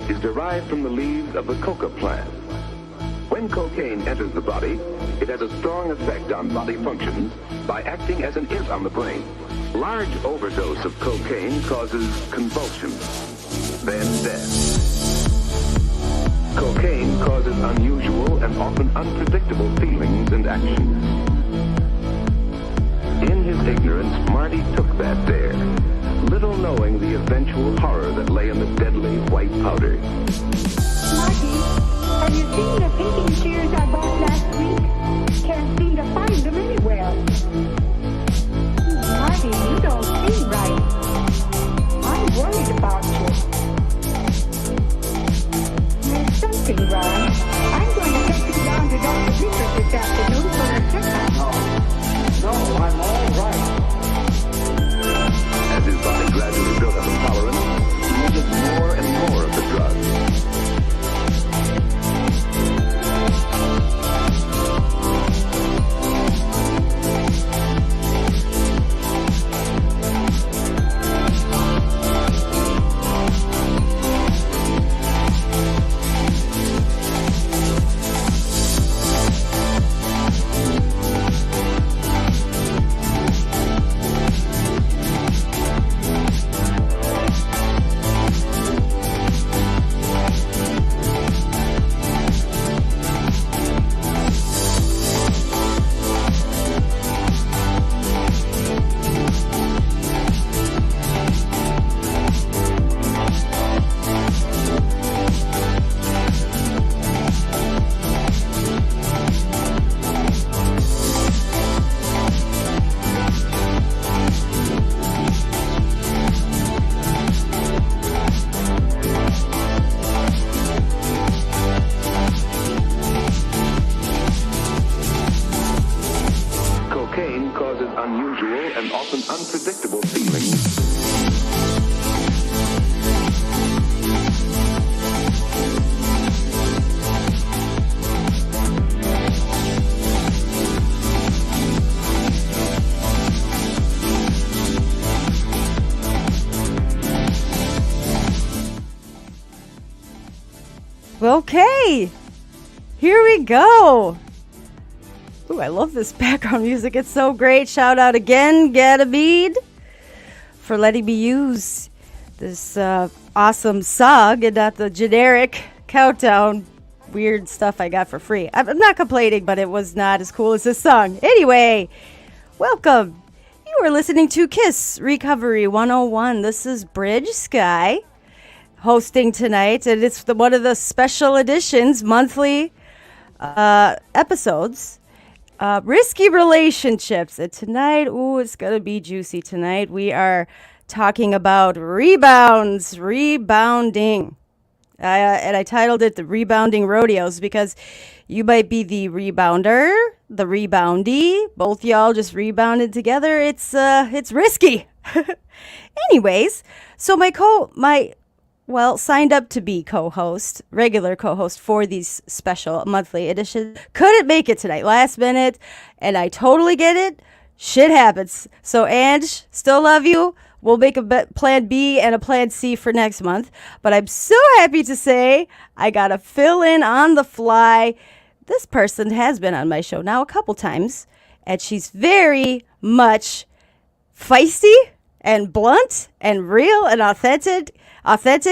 is derived from the leaves of the coca plant. When cocaine enters the body, it has a strong effect on body functions by acting as an irritant on the brain. Large overdose of cocaine causes convulsions, then death. Cocaine causes unusual and often unpredictable feelings and actions. In his ignorance, Marty took that dare, little knowing the eventual horror that lay in the deadly white powder. Marty, have you seen the painting shears I bought last week? Can't seem to find them anywhere. Marty, you don't see right. I'm worried about you. There's something wrong. I'm going to take you down to Dr. Vickers this afternoon for a checkup. No, I'm all right. As his body gradually built up intolerance, he needed more and more of the drug. Unpredictable feelings. Okay, here we go. Ooh, I love this background music. It's so great. Shout out again, Gadabeed, for letting me use this awesome song and not the generic countdown weird stuff I got for free. I'm not complaining, but it was not as cool as this song. Anyway, welcome. You are listening to KISS Recovery 101. This is Bridge Sky hosting tonight, and it's one of the special editions, monthly episodes. Risky relationships. And tonight, it's going to be juicy tonight. We are talking about rebounding. And I titled it the Rebounding Rodeos because you might be the rebounder, the reboundee. Both y'all just rebounded together. It's risky. Anyways, so signed up to be regular co-host for these special monthly editions. Couldn't make it tonight, last minute, and I totally get it. Shit happens. So, Ange, still love you. We'll make a plan B and a plan C for next month. But I'm so happy to say I got to fill in on the fly. This person has been on my show now a couple times, and she's very much feisty and blunt and real and authentic,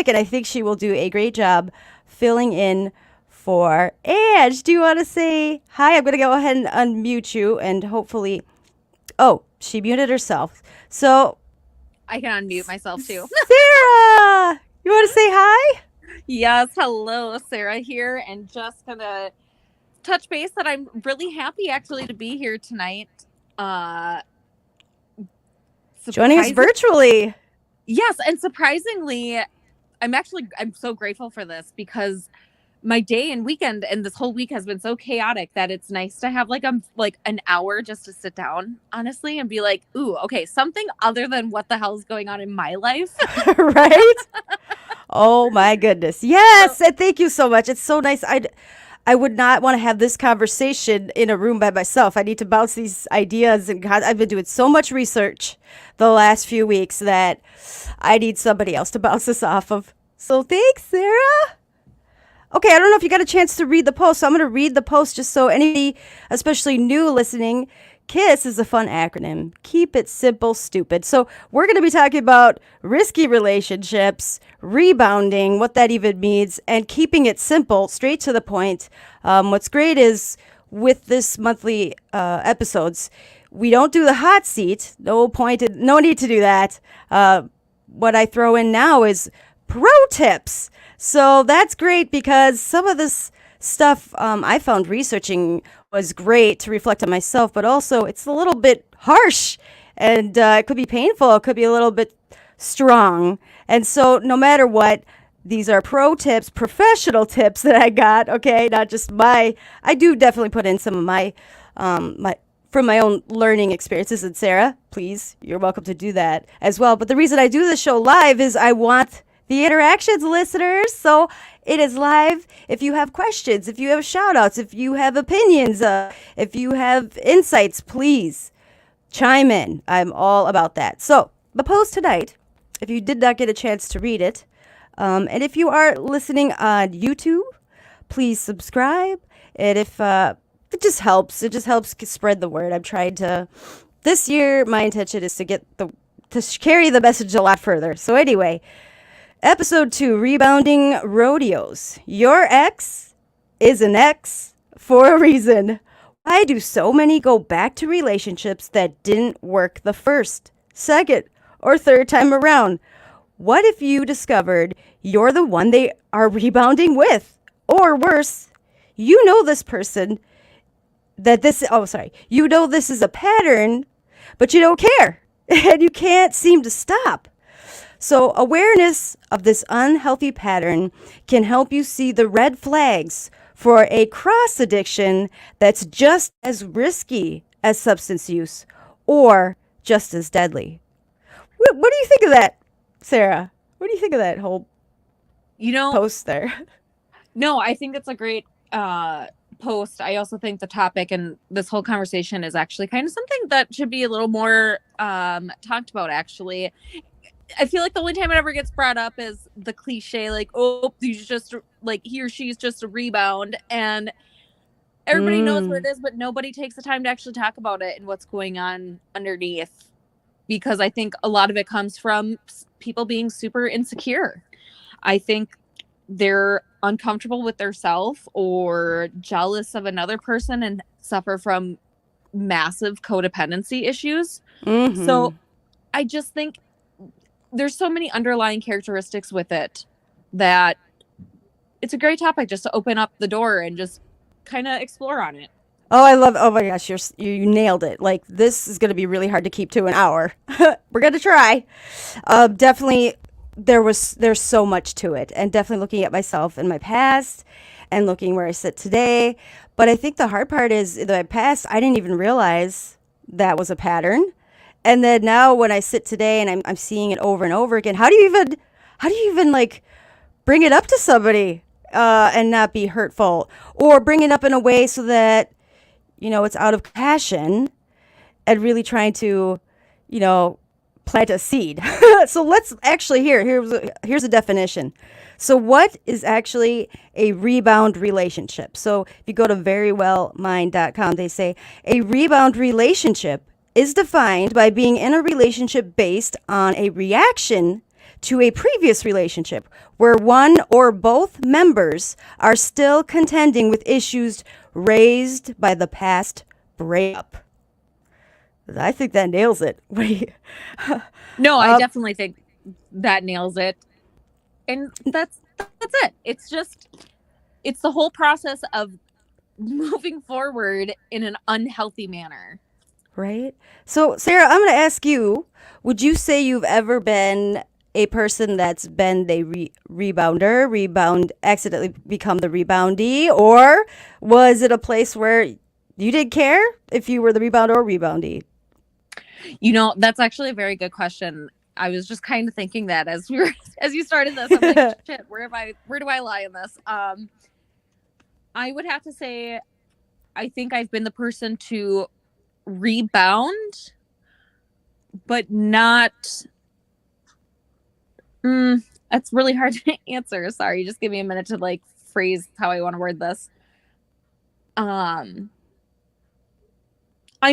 and I think she will do a great job filling in for Ange. Do you want to say hi? I'm going to go ahead and unmute you, and hopefully... Oh, she muted herself. So... I can unmute myself, too. Sarah! You want to say hi? Yes, hello, Sarah here, and just going to touch base that I'm really happy, actually, to be here tonight. Joining us virtually. Yes, and surprisingly, I'm so grateful for this because my day and weekend and this whole week has been so chaotic that it's nice to have like an hour just to sit down, honestly, and be like, ooh, okay, something other than what the hell is going on in my life. Right? Oh my goodness. Yes, and thank you so much. It's so nice. I would not want to have this conversation in a room by myself. I need to bounce these ideas, and I've been doing so much research the last few weeks that I need somebody else to bounce this off of. So thanks, Sarah. Okay, I don't know if you got a chance to read the post, so I'm going to read the post just so anybody, especially new listening, K.I.S.S is a fun acronym. Keep it simple, stupid. So we're going to be talking about risky relationships, rebounding, what that even means, and keeping it simple, straight to the point. What's great is with this monthly episodes, we don't do the hot seat. No need to do that. What I throw in now is pro tips. So that's great because some of this stuff I found researching was great to reflect on myself, but also it's a little bit harsh and it could be painful. It could be a little bit strong. And so no matter what, these are pro tips, professional tips that I got. Okay, not just I do definitely put in some of my from my own learning experiences. And Sarah, please, you're welcome to do that as well. But the reason I do the show live is I want the interactions, listeners. So it is live. If you have questions, if you have shout outs, if you have opinions, if you have insights, please chime in. I'm all about that. So the post tonight, if you did not get a chance to read it, and if you are listening on YouTube, please subscribe. And if it just helps spread the word. I'm trying to. This year, my intention is to carry the message a lot further. So anyway, episode 2, Rebounding Rodeos. Your ex is an ex for a reason. Why do so many go back to relationships that didn't work the first, second, or third time around? What if you discovered you're the one they are rebounding with? Or worse, you know this is a pattern, but you don't care and you can't seem to stop. So awareness of this unhealthy pattern can help you see the red flags for a cross addiction that's just as risky as substance use or just as deadly. What do you think of that, Sarah? What do you think of that whole post there? No, I think it's a great post. I also think the topic and this whole conversation is actually kind of something that should be a little more talked about, actually. I feel like the only time it ever gets brought up is the cliche, like, oh, he's just like he or she's just a rebound, and everybody knows what it is, but nobody takes the time to actually talk about it and what's going on underneath, because I think a lot of it comes from people being super insecure. I think they're uncomfortable with their self or jealous of another person and suffer from massive codependency issues. Mm-hmm. So I just think there's so many underlying characteristics with it that it's a great topic just to open up the door and just kind of explore on it. Oh my gosh, you nailed it. Like, this is going to be really hard to keep to an hour. We're going to try. Definitely there's so much to it, and definitely looking at myself in my past and looking where I sit today. But I think the hard part is in my past, I didn't even realize that was a pattern. And then now when I sit today and I'm seeing it over and over again, how do you even like bring it up to somebody and not be hurtful, or bring it up in a way so that, it's out of compassion and really trying to, plant a seed. So let's actually here's a definition. So what is actually a rebound relationship? So if you go to verywellmind.com, they say a rebound relationship is defined by being in a relationship based on a reaction to a previous relationship where one or both members are still contending with issues raised by the past breakup. I think that nails it. No, I definitely think that nails it. And that's it. It's the whole process of moving forward in an unhealthy manner. Right? So, Sarah, I'm going to ask you, would you say you've ever been a person that's been the rebounder, accidentally become the reboundee, or was it a place where you didn't care if you were the rebounder or reboundee? That's actually a very good question. I was just kind of thinking that as you started this, I'm like, shit, where do I lie in this? I would have to say, I think I've been the person to rebound, but not. I That's really hard to answer. Sorry, just give me a minute to like phrase how I want to word this. I'm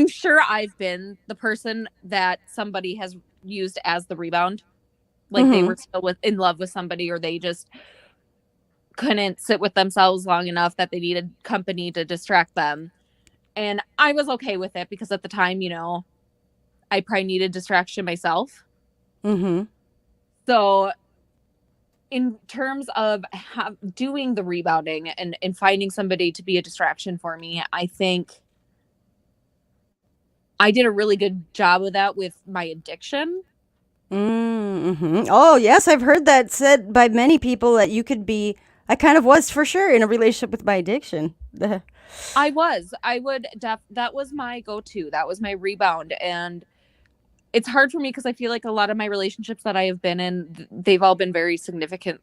sure I've been the person that somebody has used as the rebound. Like they were still in love with somebody, or they just couldn't sit with themselves long enough that they needed company to distract them. And I was okay with it because at the time, I probably needed distraction myself. Mm-hmm. So in terms of doing the rebounding and finding somebody to be a distraction for me, I think I did a really good job of that with my addiction. Mm-hmm. Oh, yes, I've heard that said by many people that you could be. I kind of was for sure in a relationship with my addiction. I would that was my go-to. That was my rebound. And it's hard for me because I feel like a lot of my relationships that I have been in, they've all been very significant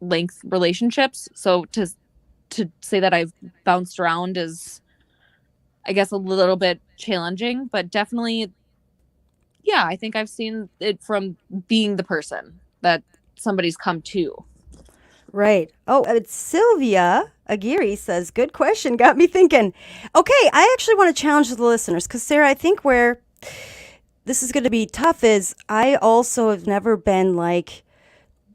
length relationships. So to say that I've bounced around is, I guess, a little bit challenging, but definitely, yeah, I think I've seen it from being the person that somebody's come to. Right. Oh, it's Sylvia Aguirre says, good question. Got me thinking. Okay, I actually want to challenge the listeners because, Sarah, I think where this is going to be tough is I also have never been like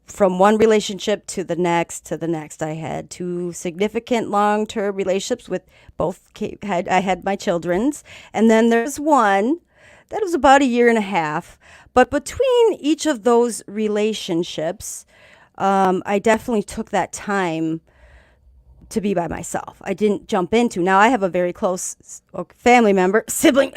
from one relationship to the next to the next. I had two significant long-term relationships with both. I had my children's, and then there's one that was about a year and a half. But between each of those relationships, I definitely took that time to be by myself. I didn't jump into. Now I have a very close family member, sibling,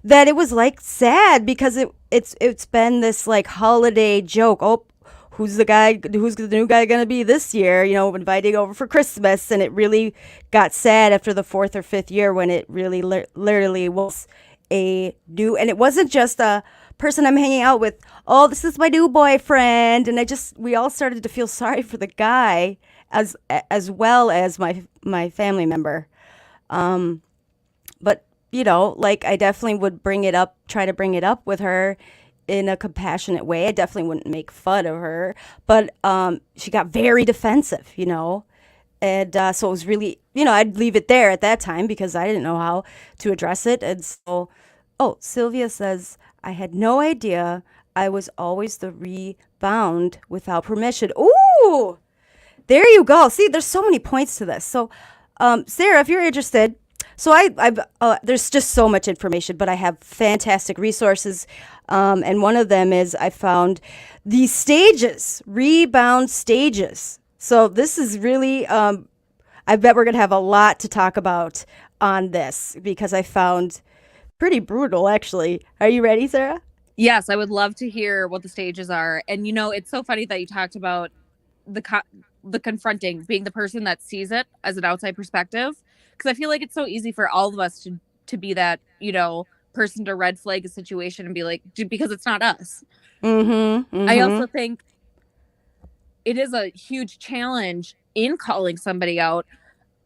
that it was like sad because it's been this like holiday joke. Oh, who's the new guy gonna be this year? Inviting over for Christmas, and it really got sad after the fourth or fifth year when it really literally was a new, and it wasn't just a person I'm hanging out with. Oh, this is my new boyfriend, and we all started to feel sorry for the guy as well as my family member. But like I definitely would try to bring it up with her in a compassionate way. I definitely wouldn't make fun of her, but she got very defensive, and so it was really, I'd leave it there at that time because I didn't know how to address it. And so, Sylvia says, I had no idea I was always the rebound without permission. Ooh, there you go. See, there's so many points to this. So, Sarah, if you're interested, so I've there's just so much information, but I have fantastic resources. And one of them is I found the rebound stages. So this is really, I bet we're going to have a lot to talk about on this because I found pretty brutal, actually. Are you ready, Sarah? Yes, I would love to hear what the stages are. And it's so funny that you talked about the confronting, being the person that sees it as an outside perspective, because I feel like it's so easy for all of us to be that person to red flag a situation and be like, because it's not us. I also think it is a huge challenge in calling somebody out.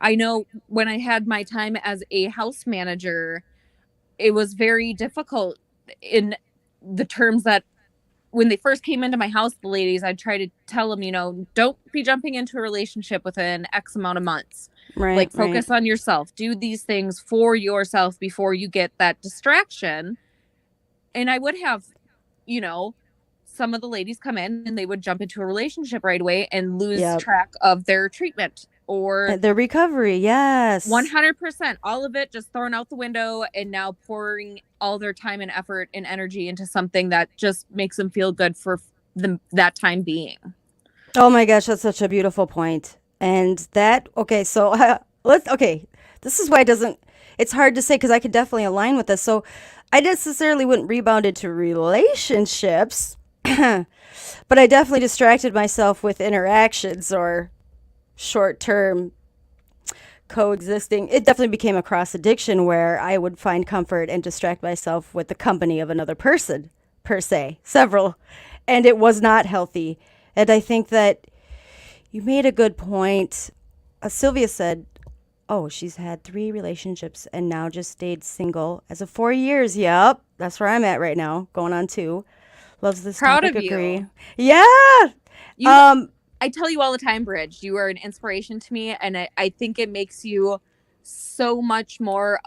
I know when I had my time as a house manager, it was very difficult in the terms that when they first came into my house, the ladies, I'd try to tell them, don't be jumping into a relationship within X amount of months. Right. Like, focus on yourself. Do these things for yourself before you get that distraction. And I would have, some of the ladies come in and they would jump into a relationship right away and lose track of their treatment or their recovery. Yes. 100%. All of it just thrown out the window, and now pouring all their time and effort and energy into something that just makes them feel good for that time being. Oh my gosh, that's such a beautiful point. And so this is why it's hard to say because I could definitely align with this. So I necessarily wouldn't rebound into relationships, but I definitely distracted myself with interactions or short-term coexisting. It definitely became a cross addiction where I would find comfort and distract myself with the company of another person, per se, several, and it was not healthy. And I think that you made a good point. Sylvia said, she's had 3 relationships and now just stayed single as of 4 years. Yep, that's where I'm at right now, going on 2. Loves this Proud topic. of you. Agree. Yeah. You, I tell you all the time, Bridge, you are an inspiration to me, and I think it makes you so much more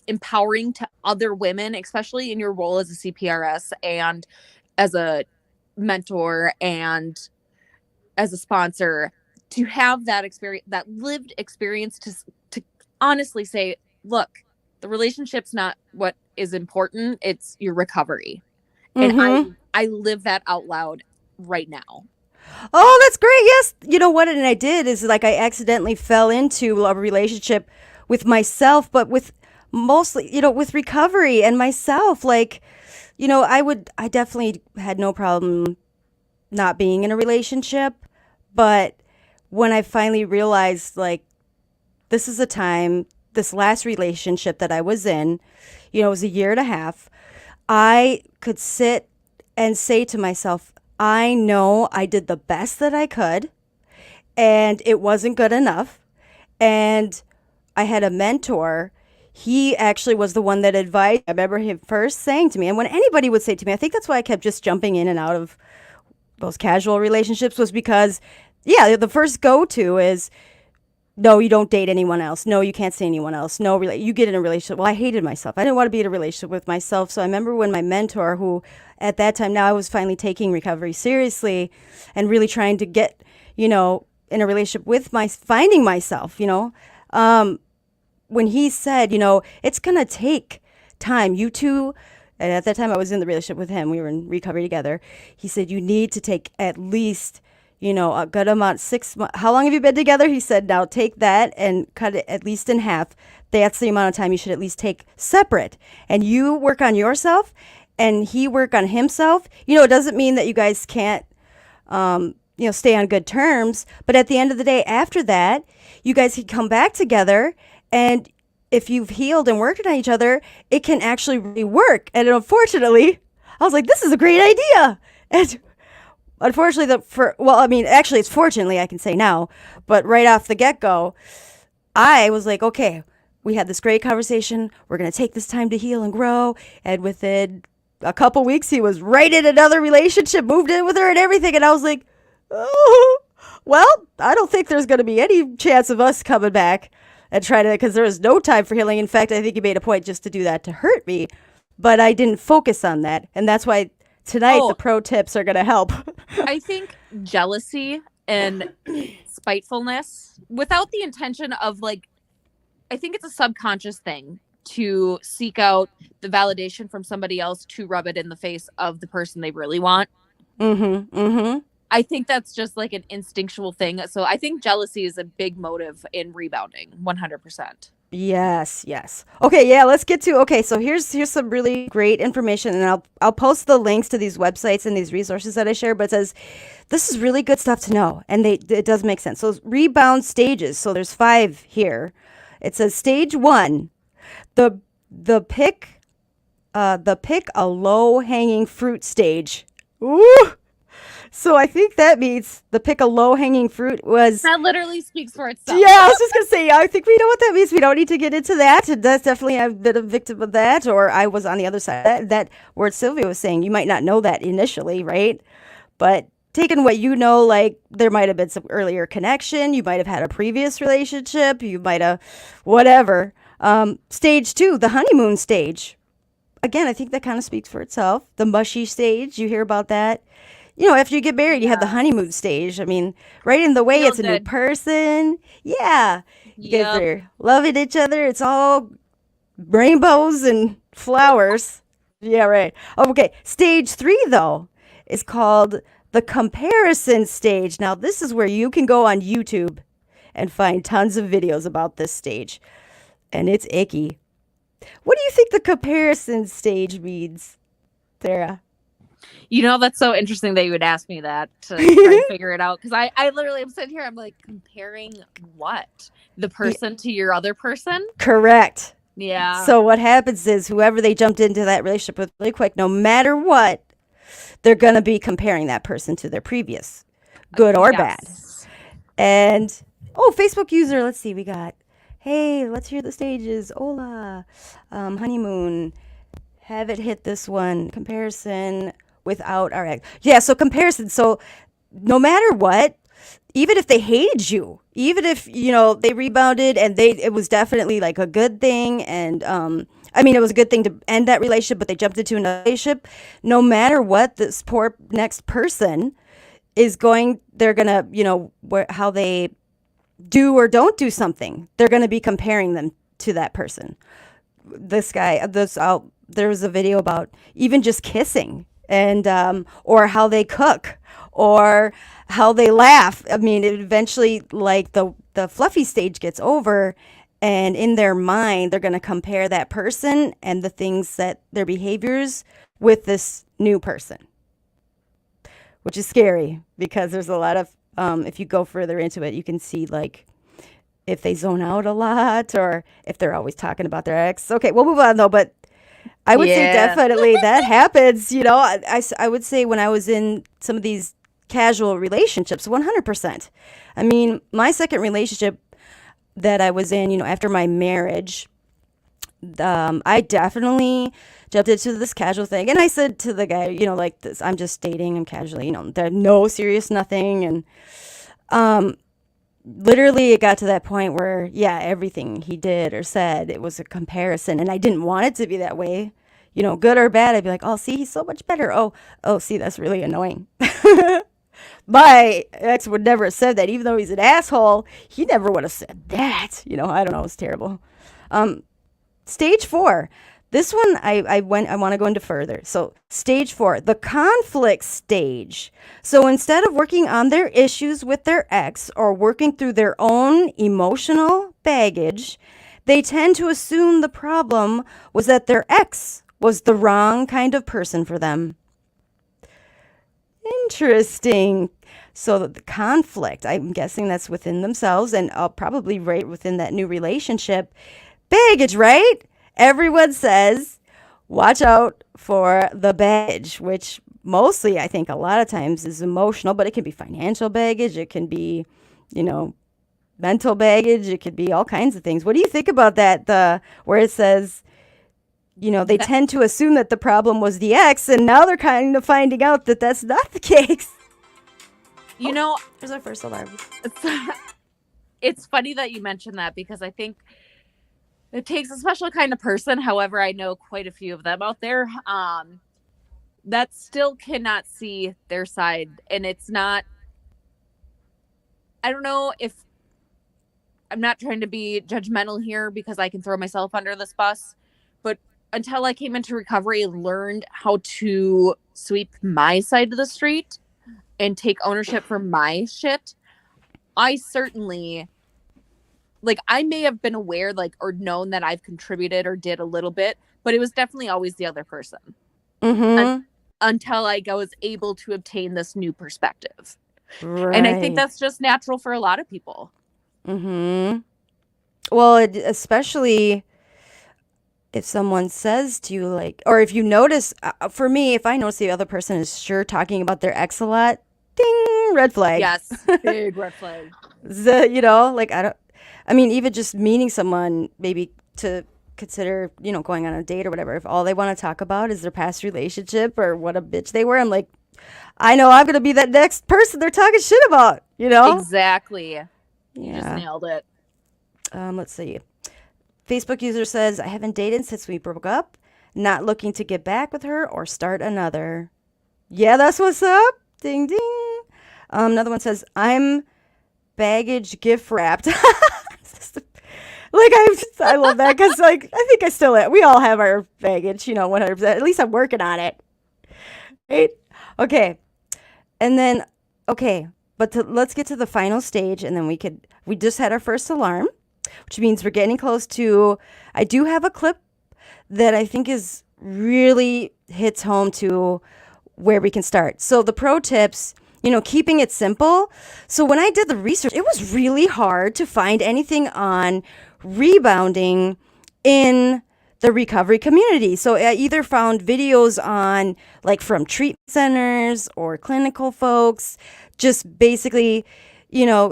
empowering to other women, especially in your role as a CPRS and as a mentor and as a sponsor, to have that experience, that lived experience, to honestly say, look, the relationship's not what is important, it's your recovery. And I live that out loud right now. Oh, that's great. Yes. You know what? And I did is like I accidentally fell into a relationship with myself, but with mostly, with recovery and myself. Like, I definitely had no problem not being in a relationship. But when I finally realized, like, this is a time, this last relationship that I was in, it was a year and a half, I could sit and say to myself, I know I did the best that I could, and it wasn't good enough. And I had a mentor. He actually was the one that advised. I remember him first saying to me, and when anybody would say to me, I think that's why I kept just jumping in and out of those casual relationships, was because, yeah, the first go-to is, no, you don't date anyone else. No, you can't see anyone else. No, you get in a relationship. Well, I hated myself. I didn't want to be in a relationship with myself. So I remember when my mentor, who at that time, now I was finally taking recovery seriously and really trying to get, in a relationship with finding myself, when he said, it's going to take time. You two, and at that time I was in the relationship with him. We were in recovery together. He said, you need to take at least a good amount, 6 months. How long have you been together? He said, now take that and cut it at least in half. That's the amount of time you should at least take separate. And you work on yourself and he work on himself. It doesn't mean that you guys can't, stay on good terms. But at the end of the day, after that, you guys can come back together. And if you've healed and worked on each other, it can actually really work. And unfortunately, I was like, this is a great idea. And unfortunately, actually, it's fortunately, I can say now, but right off the get-go, I was like, okay, we had this great conversation. We're going to take this time to heal and grow. And within a couple weeks, he was right in another relationship, moved in with her and everything. And I was like, oh, well, I don't think there's going to be any chance of us coming back and trying to, because there was no time for healing. In fact, I think he made a point just to do that to hurt me. But I didn't focus on that. And that's why tonight, the pro tips are going to help. I think jealousy and spitefulness, without the intention of I think it's a subconscious thing to seek out the validation from somebody else to rub it in the face of the person they really want. I think that's just like an instinctual thing. So I think jealousy is a big motive in rebounding, 100%. Yes. Okay, yeah, let's get to, so here's some really great information, and I'll post the links to these websites and these resources that I share, but it says, this is really good stuff to know, and it does make sense. So rebound stages, so there's 5 here. It says stage 1, the pick a low-hanging fruit stage. Ooh! So I think that means the pick a low-hanging fruit was... That literally speaks for itself. Yeah, I was just going to say, I think we know what that means. We don't need to get into that. That's definitely, I've been a victim of that, or I was on the other side. That word Sylvia was saying, you might not know that initially, right? But taking what you know, like there might have been some earlier connection. You might have had a previous relationship. You might have whatever. Stage 2, the honeymoon stage. Again, I think that kind of speaks for itself. The mushy stage, you hear about that. After you get married, you have the honeymoon stage. I mean, right in the way, it's a new person. Yeah. You guys are loving each other. It's all rainbows and flowers. Yeah, right. Okay. Stage 3, though, is called the comparison stage. Now, this is where you can go on YouTube and find tons of videos about this stage. And it's icky. What do you think the comparison stage means, Sarah? That's so interesting that you would ask me that to try and figure it out. Because I literally am sitting here, I'm like, comparing what? The person to your other person? Correct. Yeah. So what happens is whoever they jumped into that relationship with really quick, no matter what, they're going to be comparing that person to their previous, good or bad. And, Facebook user, let's see, we got, hey, let's hear the stages. Hola, honeymoon. Haven't hit this one. Comparison without our ex. Yeah, so comparison. So no matter what, even if they hated you, even if, they rebounded and it was definitely like a good thing. And, I mean, it was a good thing to end that relationship, but they jumped into another relationship. No matter what, this poor next person they're going to, how they do or don't do something. They're going to be comparing them to that person. There was a video about even just kissing and, or how they cook or how they laugh. I mean, it eventually, like the fluffy stage gets over, and in their mind, they're going to compare that person and the things that their behaviors with this new person, which is scary because there's a lot of, if you go further into it, you can see like if they zone out a lot or if they're always talking about their ex. Okay, we'll move on though, but I would say definitely that happens. I would say when I was in some of these casual relationships, 100%. I mean, my second relationship that I was in, after my marriage, I definitely jumped into this casual thing. And I said to the guy, like this, I'm just dating him casually, there's no serious nothing. And literally it got to that point where, everything he did or said, it was a comparison. And I didn't want it to be that way, good or bad. I'd be like, oh, see, he's so much better. Oh, see, that's really annoying. My ex would never have said that. Even though he's an asshole, he never would have said that. I don't know. It's terrible. Stage 4. This one I want to go into further. So stage 4, the conflict stage. So instead of working on their issues with their ex or working through their own emotional baggage, they tend to assume the problem was that their ex was the wrong kind of person for them. Interesting. So the conflict, I'm guessing that's within themselves and probably right within that new relationship. Baggage, right? Everyone says, watch out for the baggage, which mostly I think a lot of times is emotional, but it can be financial baggage. It can be, mental baggage. It could be all kinds of things. What do you think about that? Where it says, they tend to assume that the problem was the ex, and now they're kind of finding out that that's not the case. There's our first alarm. It's funny that you mentioned that because I think it takes a special kind of person. However, I know quite a few of them out there that still cannot see their side. And it's not, I don't know if, I'm not trying to be judgmental here because I can throw myself under this bus, but until I came into recovery and learned how to sweep my side of the street and take ownership for my shit, I certainly, I may have been aware, or known that I've contributed or did a little bit, but it was definitely always the other person. Mm-hmm. Until I was able to obtain this new perspective. Right. And I think that's just natural for a lot of people. Mm-hmm. Well, especially if someone says to you, or if you notice, for me, if I notice the other person is sure talking about their ex a lot, ding, red flag. Yes, big red flag. Even just meeting someone, maybe to consider, going on a date or whatever, if all they want to talk about is their past relationship or what a bitch they were, I'm like, I know I'm going to be that next person they're talking shit about, Exactly. Yeah. You just nailed it. Let's see. Facebook user says, I haven't dated since we broke up. Not looking to get back with her or start another. Yeah, that's what's up. Ding, ding. Another one says, I'm baggage gift wrapped. I love that because, I think I still am. We all have our baggage, 100%. At least I'm working on it. Right? Okay. And then, but let's get to the final stage, and then we just had our first alarm, which means we're getting close to, I do have a clip that I think is really hits home to where we can start. So the pro tips, keeping it simple. So when I did the research, it was really hard to find anything on rebounding in the recovery community. So I either found videos on from treatment centers or clinical folks, just basically,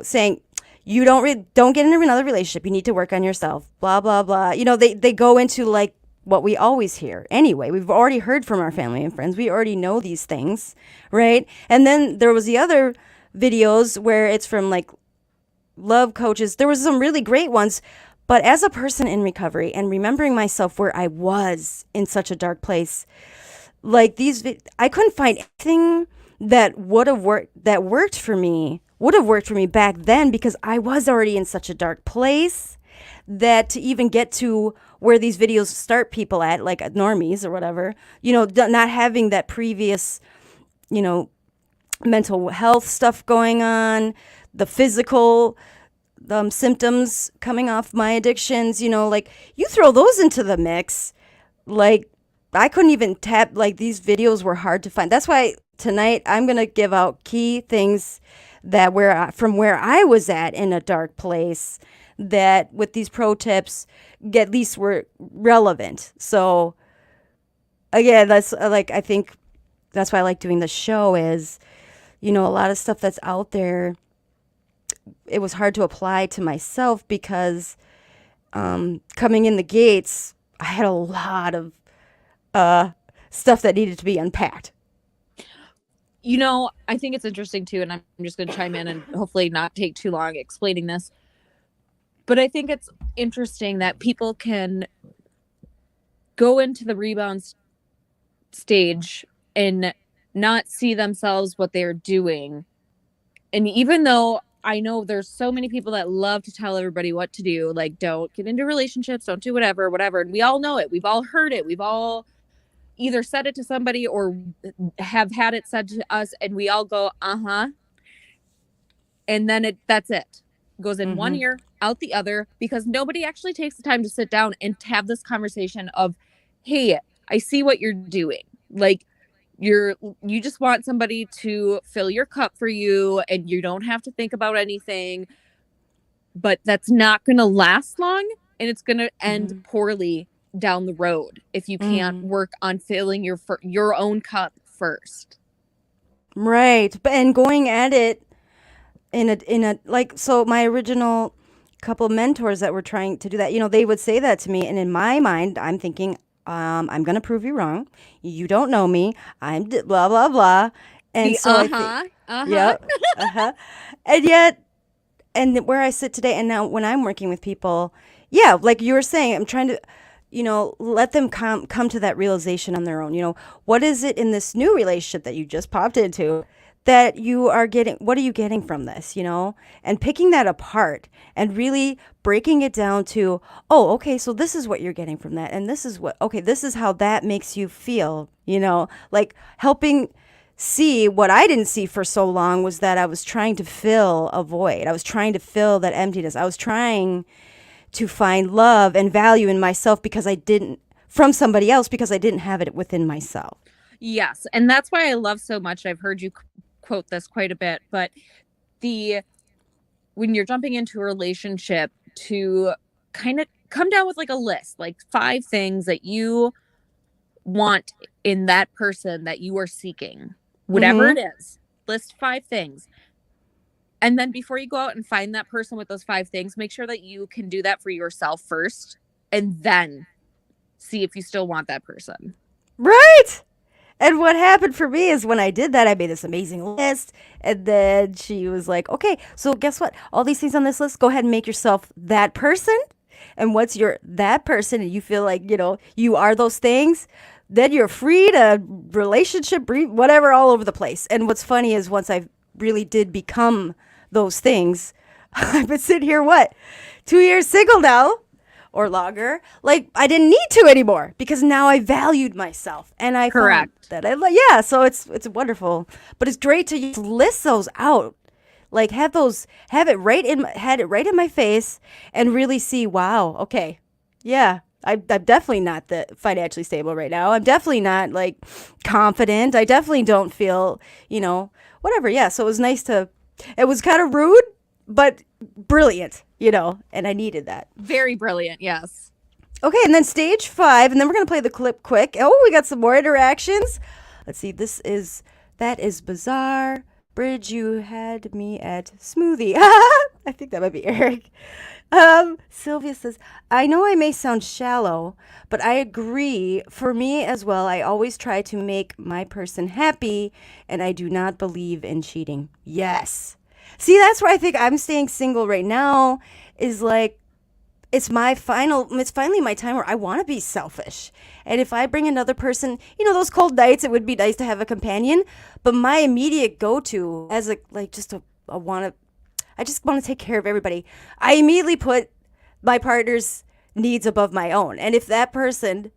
saying you don't get into another relationship. You need to work on yourself, blah, blah, blah. They go into what we always hear anyway. We've already heard from our family and friends. We already know these things, right? And then there was the other videos where it's from like love coaches. There was some really great ones, but as a person in recovery and remembering myself where I was in such a dark place, like I couldn't find anything that would have worked for me back then, because I was already in such a dark place that to even get to where these videos start people at, like normies or whatever, not having that previous, mental health stuff going on, the physical symptoms coming off my addictions, like you throw those into the mix, like I couldn't even tap, like these videos were hard to find. That's why tonight I'm going to give out key things that from where I was at in a dark place, that with these pro tips at least were relevant. So again, that's I think that's why I like doing the show is, a lot of stuff that's out there, it was hard to apply to myself because coming in the gates, I had a lot of stuff that needed to be unpacked. I think it's interesting too, and I'm just going to chime in and hopefully not take too long explaining this. But I think it's interesting that people can go into the rebound stage and not see themselves what they're doing. And even though I know there's so many people that love to tell everybody what to do, like don't get into relationships, don't do whatever. And we all know it. We've all heard it. We've all either said it to somebody or have had it said to us, and we all go, uh-huh. And then that's it. Goes in one ear, out the other, because nobody actually takes the time to sit down and have this conversation of, hey, I see what you're doing. Like you just want somebody to fill your cup for you and you don't have to think about anything, but that's not going to last long, and it's going to end poorly down the road if you can't work on filling your own cup first. Right. And going at it in a like, so my original couple of mentors that were trying to do that, they would say that to me, and in my mind I'm thinking, I'm going to prove you wrong. You don't know me. I'm blah, blah, blah. And so yep. And yet, and where I sit today, and now when I'm working with people, yeah, like you were saying, I'm trying to, let them come to that realization on their own. What is it in this new relationship that you just popped into that you are getting? What are you getting from this, and picking that apart and really breaking it down to, oh, okay, so this is what you're getting from that. And this is this is how that makes you feel, like helping see what I didn't see for so long was that I was trying to fill a void. I was trying to fill that emptiness. I was trying to find love and value in myself from somebody else because I didn't have it within myself. Yes. And that's why I love so much. I've heard you quote this quite a bit, but when you're jumping into a relationship, to kind of come down with like a list, like 5 things that you want in that person that you are seeking, whatever it is, list 5 things. And then before you go out and find that person with those 5 things, make sure that you can do that for yourself first, and then see if you still want that person. Right. And what happened for me is when I did that, I made this amazing list. And then she was like, okay, so guess what? All these things on this list, go ahead and make yourself that person. And once you're that person and you feel like, you are those things, then you're free to relationship, whatever, all over the place. And what's funny is once I really did become those things, I've been sitting here, 2 years single now or longer. Like I didn't need to anymore because now I valued myself and I found that so it's wonderful, but it's great to just list those out, like had it right in my face and really see, wow, okay, yeah, I'm definitely not financially stable right now. I'm definitely not like confident. I definitely don't feel, whatever. Yeah. So it was kind of rude, but brilliant, and I needed that. Very brilliant. Yes. Okay. And then stage 5, and then we're going to play the clip quick. Oh, we got some more interactions. Let's see. That is bizarre. Bridge, you had me at smoothie. I think that might be Eric. Sylvia says, I know I may sound shallow, but I agree. For me as well, I always try to make my person happy, and I do not believe in cheating. Yes. See, that's where I think I'm staying single right now, is like, it's finally my time where I want to be selfish. And if I bring another person, those cold nights, it would be nice to have a companion. But my immediate go-to as I just want to take care of everybody. I immediately put my partner's needs above my own. And if that person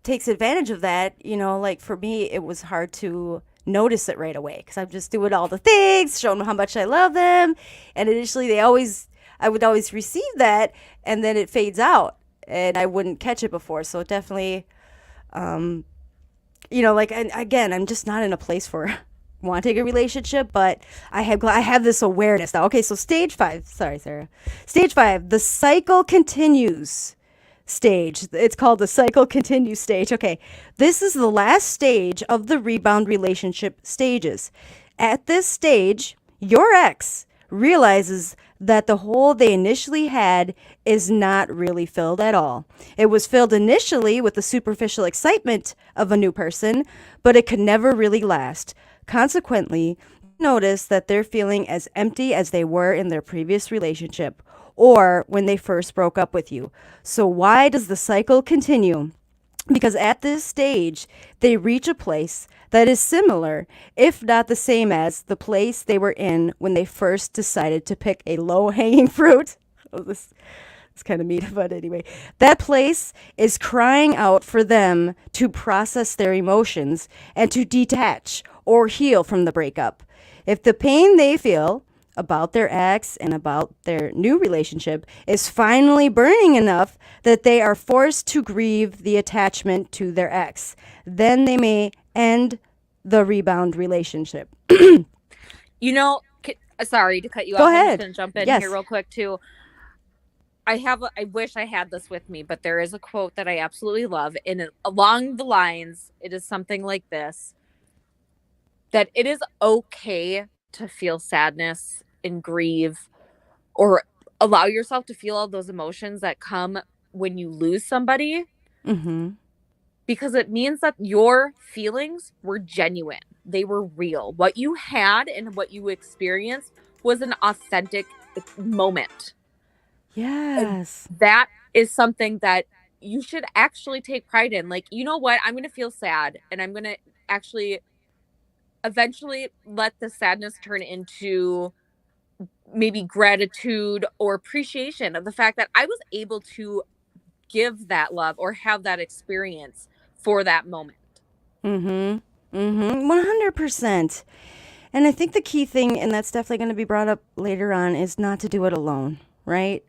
takes advantage of that, like for me, it was hard to notice it right away because I'm just doing all the things, showing them how much I love them. And initially I would always receive that, and then it fades out and I wouldn't catch it before. So definitely, and again, I'm just not in a place for wanting a relationship, but I have this awareness now. Okay, so stage 5. Sorry, Sarah. Stage 5, the cycle continues stage. It's called the cycle continues stage. Okay, this is the last stage of the rebound relationship stages. At this stage, your ex realizes that the hole they initially had is not really filled at all. It was filled initially with the superficial excitement of a new person, but it could never really last. Consequently, notice that they're feeling as empty as they were in their previous relationship or when they first broke up with you. So why does the cycle continue? Because at this stage, they reach a place that is similar, if not the same as, the place they were in when they first decided to pick a low-hanging fruit. Oh, this is kind of mean, but anyway. That place is crying out for them to process their emotions and to detach or heal from the breakup. If the pain they feel about their ex and about their new relationship is finally burning enough that they are forced to grieve the attachment to their ex, then they may end the rebound relationship. Sorry to cut you Go off. ahead. I'm just going to jump in Yes. here real quick too. I wish I had this with me, but there is a quote that I absolutely love. And along the lines, it is something like this, that it is okay to feel sadness and grieve or allow yourself to feel all those emotions that come when you lose somebody, because it means that your feelings were genuine. They were real. What you had and what you experienced was an authentic moment. Yes. And that is something that you should actually take pride in. Like, you know what? I'm going to feel sad, and I'm going to actually eventually let the sadness turn into maybe gratitude or appreciation of the fact that I was able to give that love or have that experience for that moment. 100%. And I think the key thing, and that's definitely going to be brought up later on, is not to do it alone, right?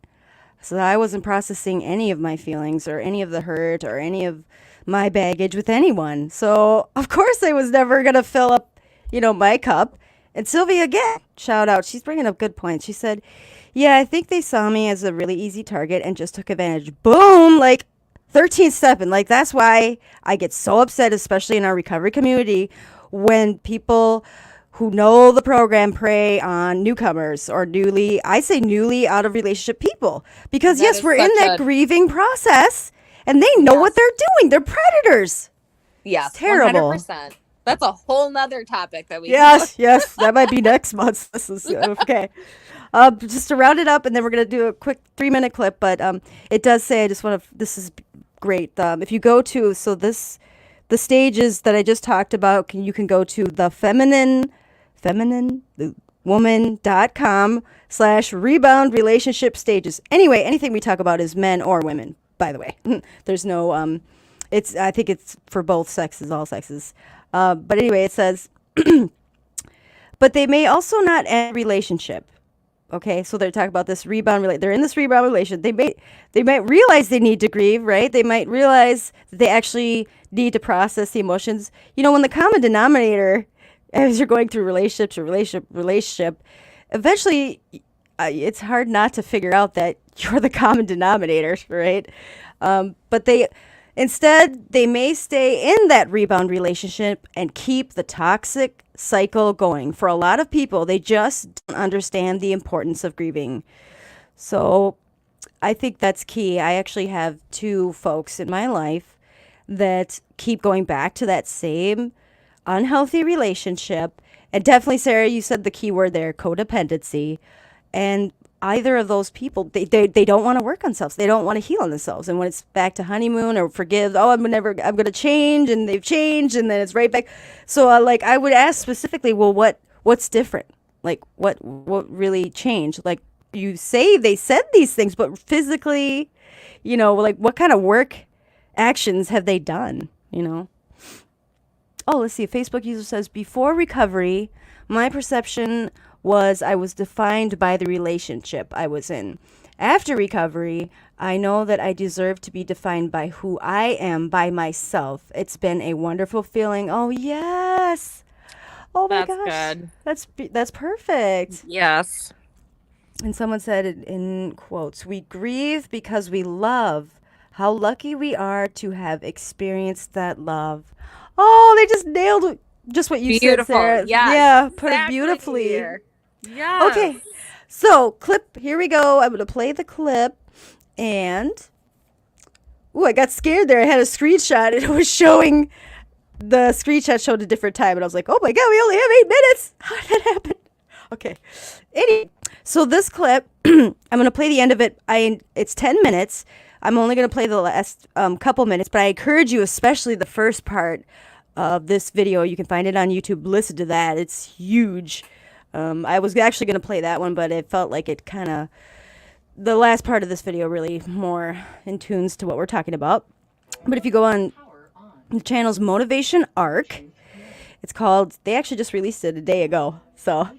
So I wasn't processing any of my feelings or any of the hurt or any of my baggage with anyone. So of course I was never going to fill up, my cup. And Sylvia, again, shout out. She's bringing up good points. She said, yeah, I think they saw me as a really easy target and just took advantage. Boom, like 13th step. And like, that's why I get so upset, especially in our recovery community, when people who know the program prey on newcomers or newly out of relationship people. Because That yes, is we're in such that a- grieving process and they know what they're doing. They're predators. Yes, It's terrible. 100%. That's a whole nother topic that we Yes, that might be next month. This is okay. Just to round it up, and then we're gonna do a quick 3-minute clip. But it does say, this is great. If you go to the stages that I just talked about, you can go to the woman.com/rebound relationship stages. Anyway, anything we talk about is men or women, by the way. There's no I think it's for both sexes, all sexes. But anyway, it says, but they may also not end relationship. Okay, so they're talking about this rebound. They're in this rebound relation. They might realize they need to grieve, right? They might realize that they actually need to process the emotions. When the common denominator, as you're going through relationship, eventually it's hard not to figure out that you're the common denominator, right? But Instead, they may stay in that rebound relationship and keep the toxic cycle going. For a lot of people, they just don't understand the importance of grieving. So I think that's key. I actually have two folks in my life that keep going back to that same unhealthy relationship. And definitely, Sarah, you said the key word there, codependency. And either of those people, they don't want to work on themselves. They don't want to heal on themselves. And when it's back to honeymoon or forgive, oh, I'm going to change, and they've changed, and then it's right back. So like I would ask specifically, well, what's different? Like what really changed? Like you say they said these things, but physically, like what kind of work actions have they done, Oh, let's see. A Facebook user says, before recovery, my perception was I was defined by the relationship I was in. After recovery, I know that I deserve to be defined by who I am, by myself. It's been a wonderful feeling. Oh, yes. Oh, my That's gosh. good. That's perfect. Yes. And someone said it in quotes, we grieve because we love. How lucky we are to have experienced that love. Oh, they just nailed just what you said, Beautiful. Sarah. Yes, Yeah, put it exactly. beautifully. Yes. Okay, so clip, here we go. I'm going to play the clip. And, ooh, I got scared there. I had a screenshot, and it was showing, the screenshot showed a different time. And I was like, oh my God, we only have 8 minutes. How did that happen? Okay. Anyway, so this clip, I'm going to play the end of it. It's 10 minutes. I'm only going to play the last couple minutes, but I encourage you, especially the first part of this video. You can find it on YouTube. Listen to that. It's huge. I was actually going to play that one, but it felt like it kind of, the last part of this video really more in tunes to what we're talking about. But if you go on the channel's Motivation Arc, it's called, they actually just released it a day ago. So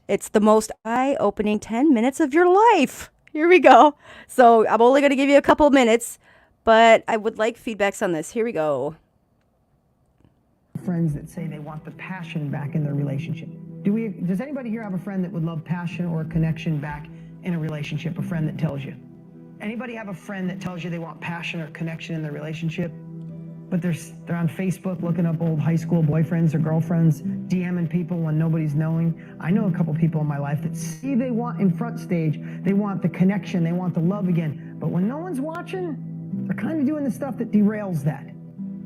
it's the most eye-opening 10 minutes of your life. Here we go. So I'm only going to give you a couple minutes, but I would like feedbacks on this. Here we go. Friends that say they want the passion back in their relationship. Does anybody here have a friend that would love passion or connection back in a relationship? A friend that tells you? Anybody have a friend that tells you they want passion or connection in their relationship, but they're on Facebook looking up old high school boyfriends or girlfriends, DMing people when nobody's knowing? I know a couple people in my life that see they want in front stage, they want the connection, they want the love again, but when no one's watching, they're kind of doing the stuff that derails that.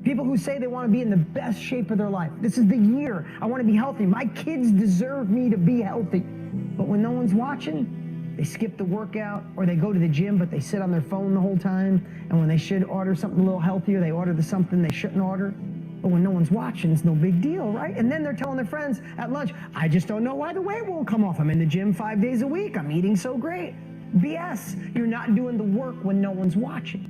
People who say they want to be in the best shape of their life. This is the year. I want to be healthy. My kids deserve me to be healthy. But when no one's watching, they skip the workout, or they go to the gym, but they sit on their phone the whole time. And when they should order something a little healthier, they order something they shouldn't order. But when no one's watching, it's no big deal, right? And then they're telling their friends at lunch, I just don't know why the weight won't come off. I'm in the gym 5 days a week. I'm eating so great. BS. You're not doing the work when no one's watching.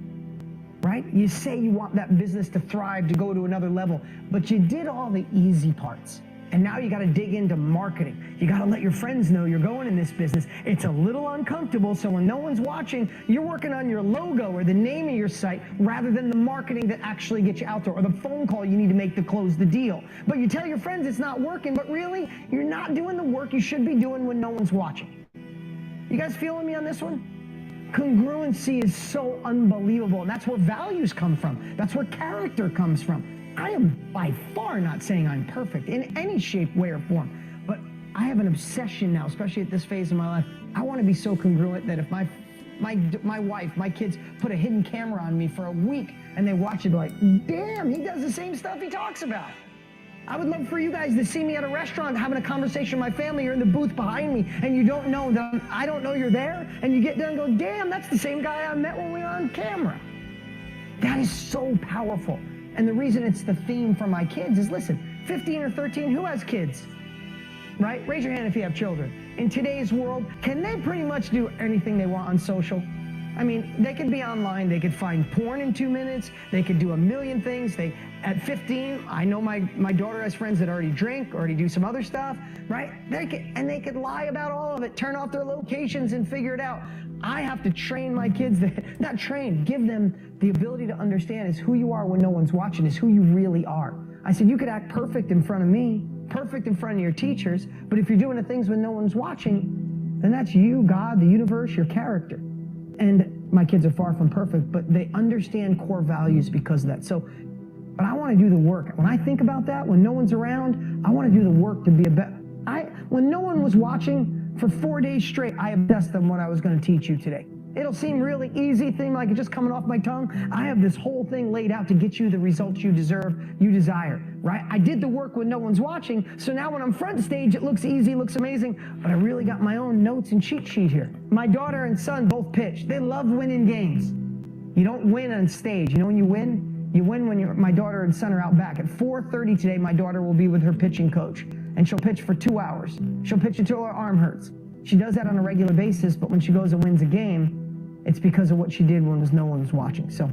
Right? You say you want that business to thrive, to go to another level, but you did all the easy parts. And now you got to dig into marketing. You got to let your friends know you're going in this business. It's a little uncomfortable, so when no one's watching, you're working on your logo or the name of your site rather than the marketing that actually gets you out there, or the phone call you need to make to close the deal. But you tell your friends it's not working, but really, you're not doing the work you should be doing when no one's watching. You guys feeling me on this one? Congruency is so unbelievable, and that's where values come from. That's where character comes from. I am by far not saying I'm perfect in any shape, way, or form, but I have an obsession now, especially at this phase of my life. I want to be so congruent that if my wife, my kids put a hidden camera on me for a week and they watch it, like, damn, he does the same stuff he talks about. I would love for you guys to see me at a restaurant having a conversation with my family. You're in the booth behind me, and you don't know that I don't know you're there, and you get done and go, damn, that's the same guy I met when we were on camera. That is so powerful. And the reason it's the theme for my kids is, listen, 15 or 13, who has kids? Right? Raise your hand if you have children. In today's world, can they pretty much do anything they want on social? I mean, they could be online, they could find porn in 2 minutes, they could do a million things. At 15, I know my daughter has friends that already drink, already do some other stuff, right? They could lie about all of it, turn off their locations and figure it out. I have to train my kids, not train, give them the ability to understand is who you are when no one's watching, is who you really are. I said, you could act perfect in front of me, perfect in front of your teachers, but if you're doing the things when no one's watching, then that's you, God, the universe, your character. And my kids are far from perfect, but they understand core values because of that. So, but I want to do the work. When I think about that, when no one's around, I want to do the work to be a better. When no one was watching for 4 days straight, I obsessed on what I was going to teach you today. It'll seem really easy thing, like it's just coming off my tongue. I have this whole thing laid out to get you the results you deserve, you desire, right? I did the work when no one's watching, so now when I'm front stage, it looks easy, looks amazing, but I really got my own notes and cheat sheet here. My daughter and son both pitch. They love winning games. You don't win on stage. You know when you win? You win when my daughter and son are out back. At 4:30 today, my daughter will be with her pitching coach, and she'll pitch for 2 hours. She'll pitch until her arm hurts. She does that on a regular basis, but when she goes and wins a game, it's because of what she did when no one was watching. So,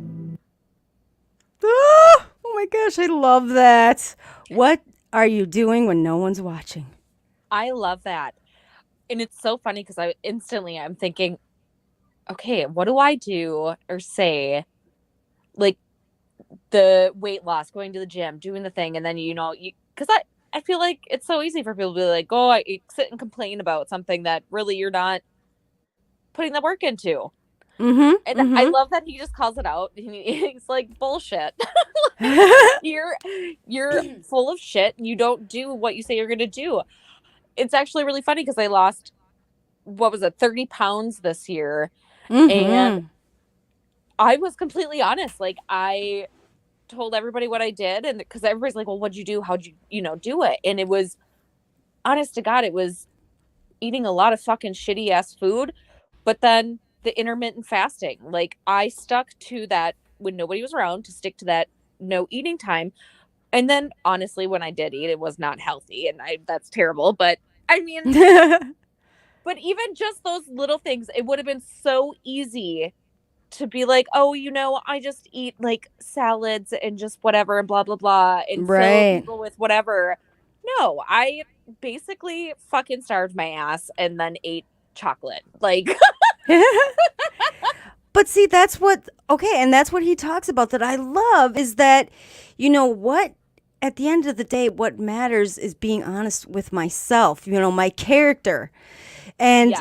oh my gosh, I love that. What are you doing when no one's watching? I love that. And it's so funny because I'm thinking, okay, what do I do or say? Like the weight loss, going to the gym, doing the thing. And then, because I feel like it's so easy for people to be like, oh, I sit and complain about something that really you're not putting the work into. And I love that he just calls it out. He's like, bullshit. You're full of shit and you don't do what you say you're going to do. It's actually really funny because I lost, 30 pounds this year. And I was completely honest. Like, I told everybody what I did, and because everybody's like, well, what'd you do? How'd you do it? And it was, honest to God, it was eating a lot of fucking shitty ass food, but then the intermittent fasting. Like, I stuck to that when nobody was around, to stick to that no eating time. And then honestly, when I did eat, it was not healthy, and that's terrible. But I mean, but even just those little things, it would have been so easy to be like, oh, I just eat like salads and just whatever and blah, blah, blah. And fill people with whatever. No, I basically fucking starved my ass and then ate chocolate. Like, but see, that's what he talks about that I love is that, what, at the end of the day, what matters is being honest with myself, my character. And,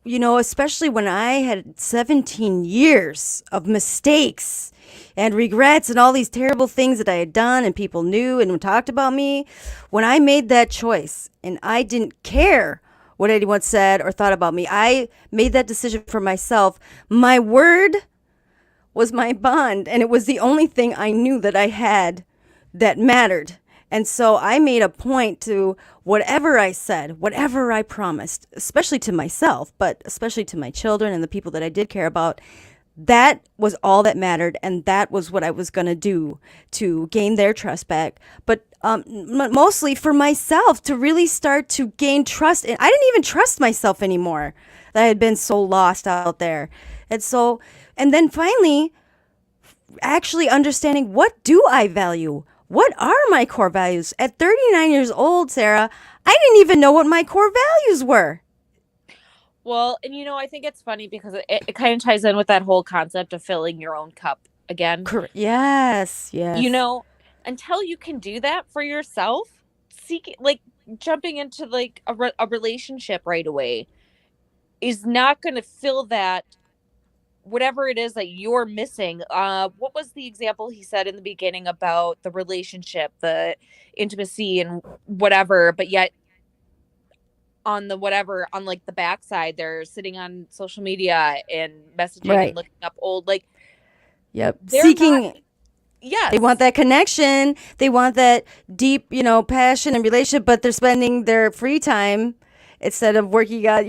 especially when I had 17 years of mistakes and regrets and all these terrible things that I had done and people knew and talked about me, when I made that choice and I didn't care what anyone said or thought about me, I made that decision for myself. My word was my bond, and it was the only thing I knew that I had that mattered. And so I made a point to whatever I said, whatever I promised, especially to myself, but especially to my children and the people that I did care about. That was all that mattered, and that was what I was going to do to gain their trust back. But mostly for myself, to really start to gain trust. And I didn't even trust myself anymore. I had been so lost out there. And then finally, actually understanding, what do I value? What are my core values? At 39 years old, Sarah, I didn't even know what my core values were. Well, and I think it's funny because it kind of ties in with that whole concept of filling your own cup again. Yes. Until you can do that for yourself, jumping into like a relationship right away is not going to fill that, whatever it is that you're missing. What was the example he said in the beginning about the relationship, the intimacy and whatever, but yet on the backside, they're sitting on social media and messaging and looking up old, seeking. Yes. They want that connection. They want that deep, passion and relationship, but they're spending their free time instead of working out,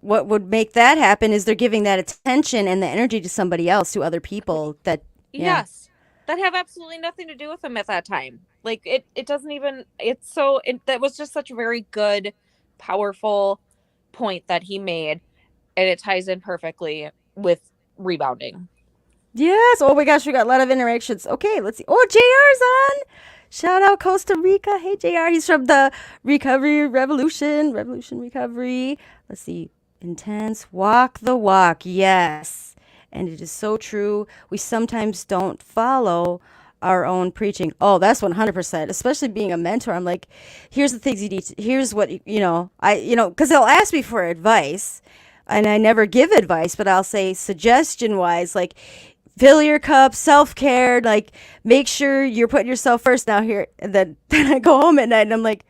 what would make that happen is they're giving that attention and the energy to somebody else, to other people that that have absolutely nothing to do with them at that time. Like it doesn't even, that was just such a very good, powerful point that he made, and it ties in perfectly with rebounding. Yes. Oh my gosh, we got a lot of interactions. Okay, let's see. Oh, JR's on. Shout out Costa Rica. Hey, JR. He's from the Recovery Revolution Recovery. Let's see. Intense. Walk the walk. Yes. And it is so true. We sometimes don't follow our own preaching. Oh, that's 100%. Especially being a mentor. I'm like, here's the things you need to, here's what, because they'll ask me for advice. and I never give advice, but I'll say suggestion wise, like fill your cup, self care, like make sure you're putting yourself first now here. And then, then I go home at night and I'm like,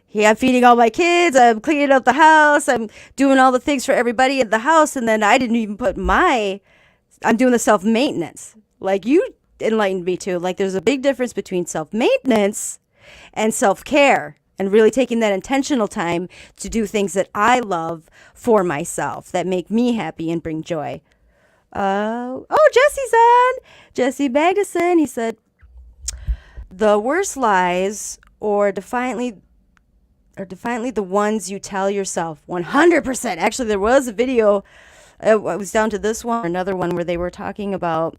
yeah, I'm feeding all my kids. I'm cleaning up the house. I'm doing all the things for everybody at the house. And then I didn't even put I'm doing the self maintenance. Like you enlightened me to. Like there's a big difference between self maintenance and self care and really taking that intentional time to do things that I love for myself that make me happy and bring joy. Jesse's on. Jesse Magnuson. He said, the worst lies or defiantly the ones you tell yourself. 100%. Actually, there was a video. It was down to this one, another one where they were talking about,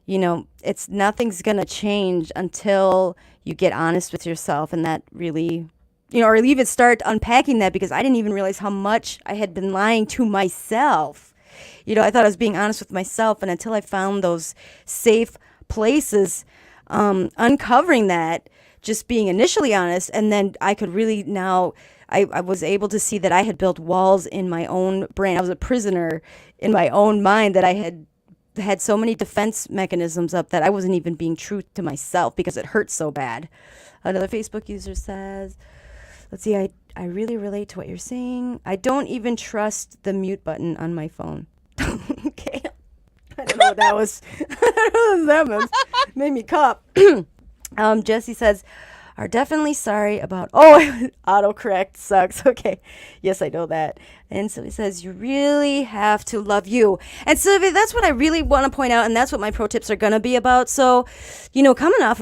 it's nothing's going to change until you get honest with yourself. And that really, or even start unpacking that, because I didn't even realize how much I had been lying to myself. I thought I was being honest with myself. And until I found those safe places, uncovering that, just being initially honest, and then I could really now, I was able to see that I had built walls in my own brain. I was a prisoner in my own mind, that I had so many defense mechanisms up that I wasn't even being true to myself because it hurt so bad. Another Facebook user says, let's see, I really relate to what you're saying. I don't even trust the mute button on my phone. Okay. I don't know what that was. I don't know what that was. Made me cough. Jesse says, are definitely sorry about, autocorrect sucks. Okay. Yes, I know that. And so he says, you really have to love you. And so that's what I really want to point out. And that's what my pro tips are going to be about. So, coming off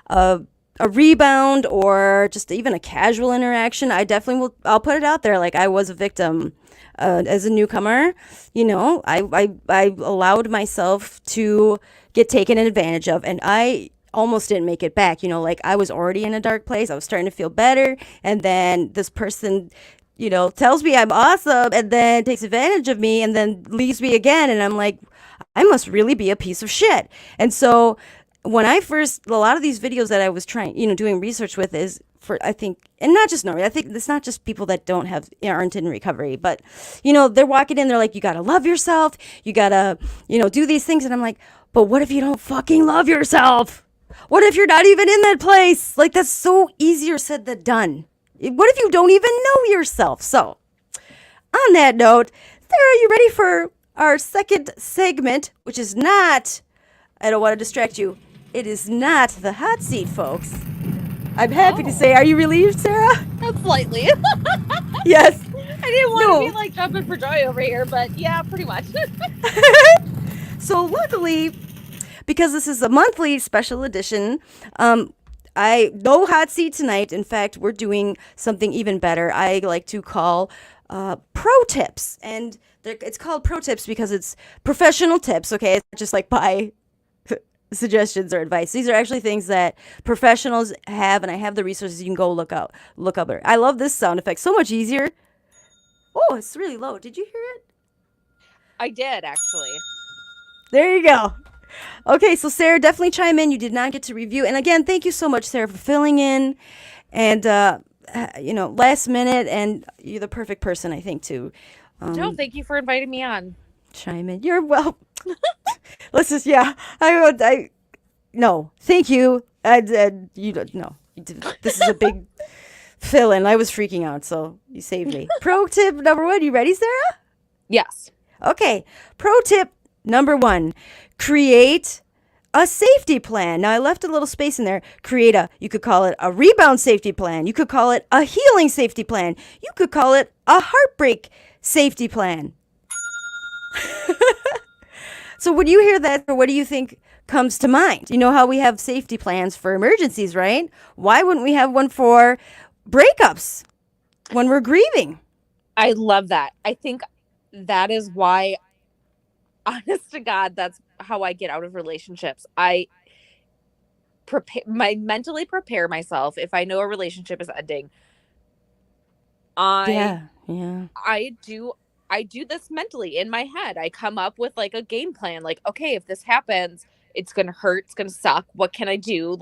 a rebound or just even a casual interaction, I'll put it out there. Like I was a victim. As a newcomer, I allowed myself to get taken advantage of, and I almost didn't make it back. Like I was already in a dark place. I was starting to feel better, and then this person, tells me I'm awesome, and then takes advantage of me, and then leaves me again, and I'm like, I must really be a piece of shit. And so when a lot of these videos that I was trying, doing research with is for, I think, and not just Norway, I think it's not just people that aren't in recovery, but, they're walking in, they're like, you got to love yourself. You got to, do these things. And I'm like, but what if you don't fucking love yourself? What if you're not even in that place? Like, that's so easier said than done. What if you don't even know yourself? So on that note, Sarah, you ready for our second segment, which is not, I don't want to distract you, it is not the hot seat, folks. I'm happy to say, are you relieved, Sarah? Slightly. Yes. I didn't want to be like jumping for joy over here, but yeah, pretty much. So luckily, because this is a monthly special edition, no hot seat tonight. In fact, we're doing something even better. I like to call pro tips, and it's called pro tips because it's professional tips. Okay, it's not just like by suggestions or advice. These are actually things that professionals have, and I have the resources you can go look up. I love this sound effect. So much easier. Oh, it's really low. Did you hear it? I did, actually. There you go. Okay, so Sarah, definitely chime in. You did not get to review. And again, thank you so much, Sarah, for filling in. And, last minute, and you're the perfect person, I think, to No, thank you for inviting me on. Chime in. You're well. Let's just, no, thank you. You don't, no. This is a big fill-in. I was freaking out, so you saved me. Pro tip number 1. You ready, Sarah? Yes. Okay. Pro tip number 1. Create a safety plan. Now, I left a little space in there. You could call it a rebound safety plan. You could call it a healing safety plan. You could call it a heartbreak safety plan. So when you hear that, what do you think comes to mind? You know how we have safety plans for emergencies, right? Why wouldn't we have one for breakups when we're grieving? I love that. I think that is why, honest to God, that's how I get out of relationships. I mentally prepare myself if I know a relationship is ending. I do this mentally in my head. I come up with like a game plan. Like, okay, if this happens, it's going to hurt. It's going to suck. What can I do?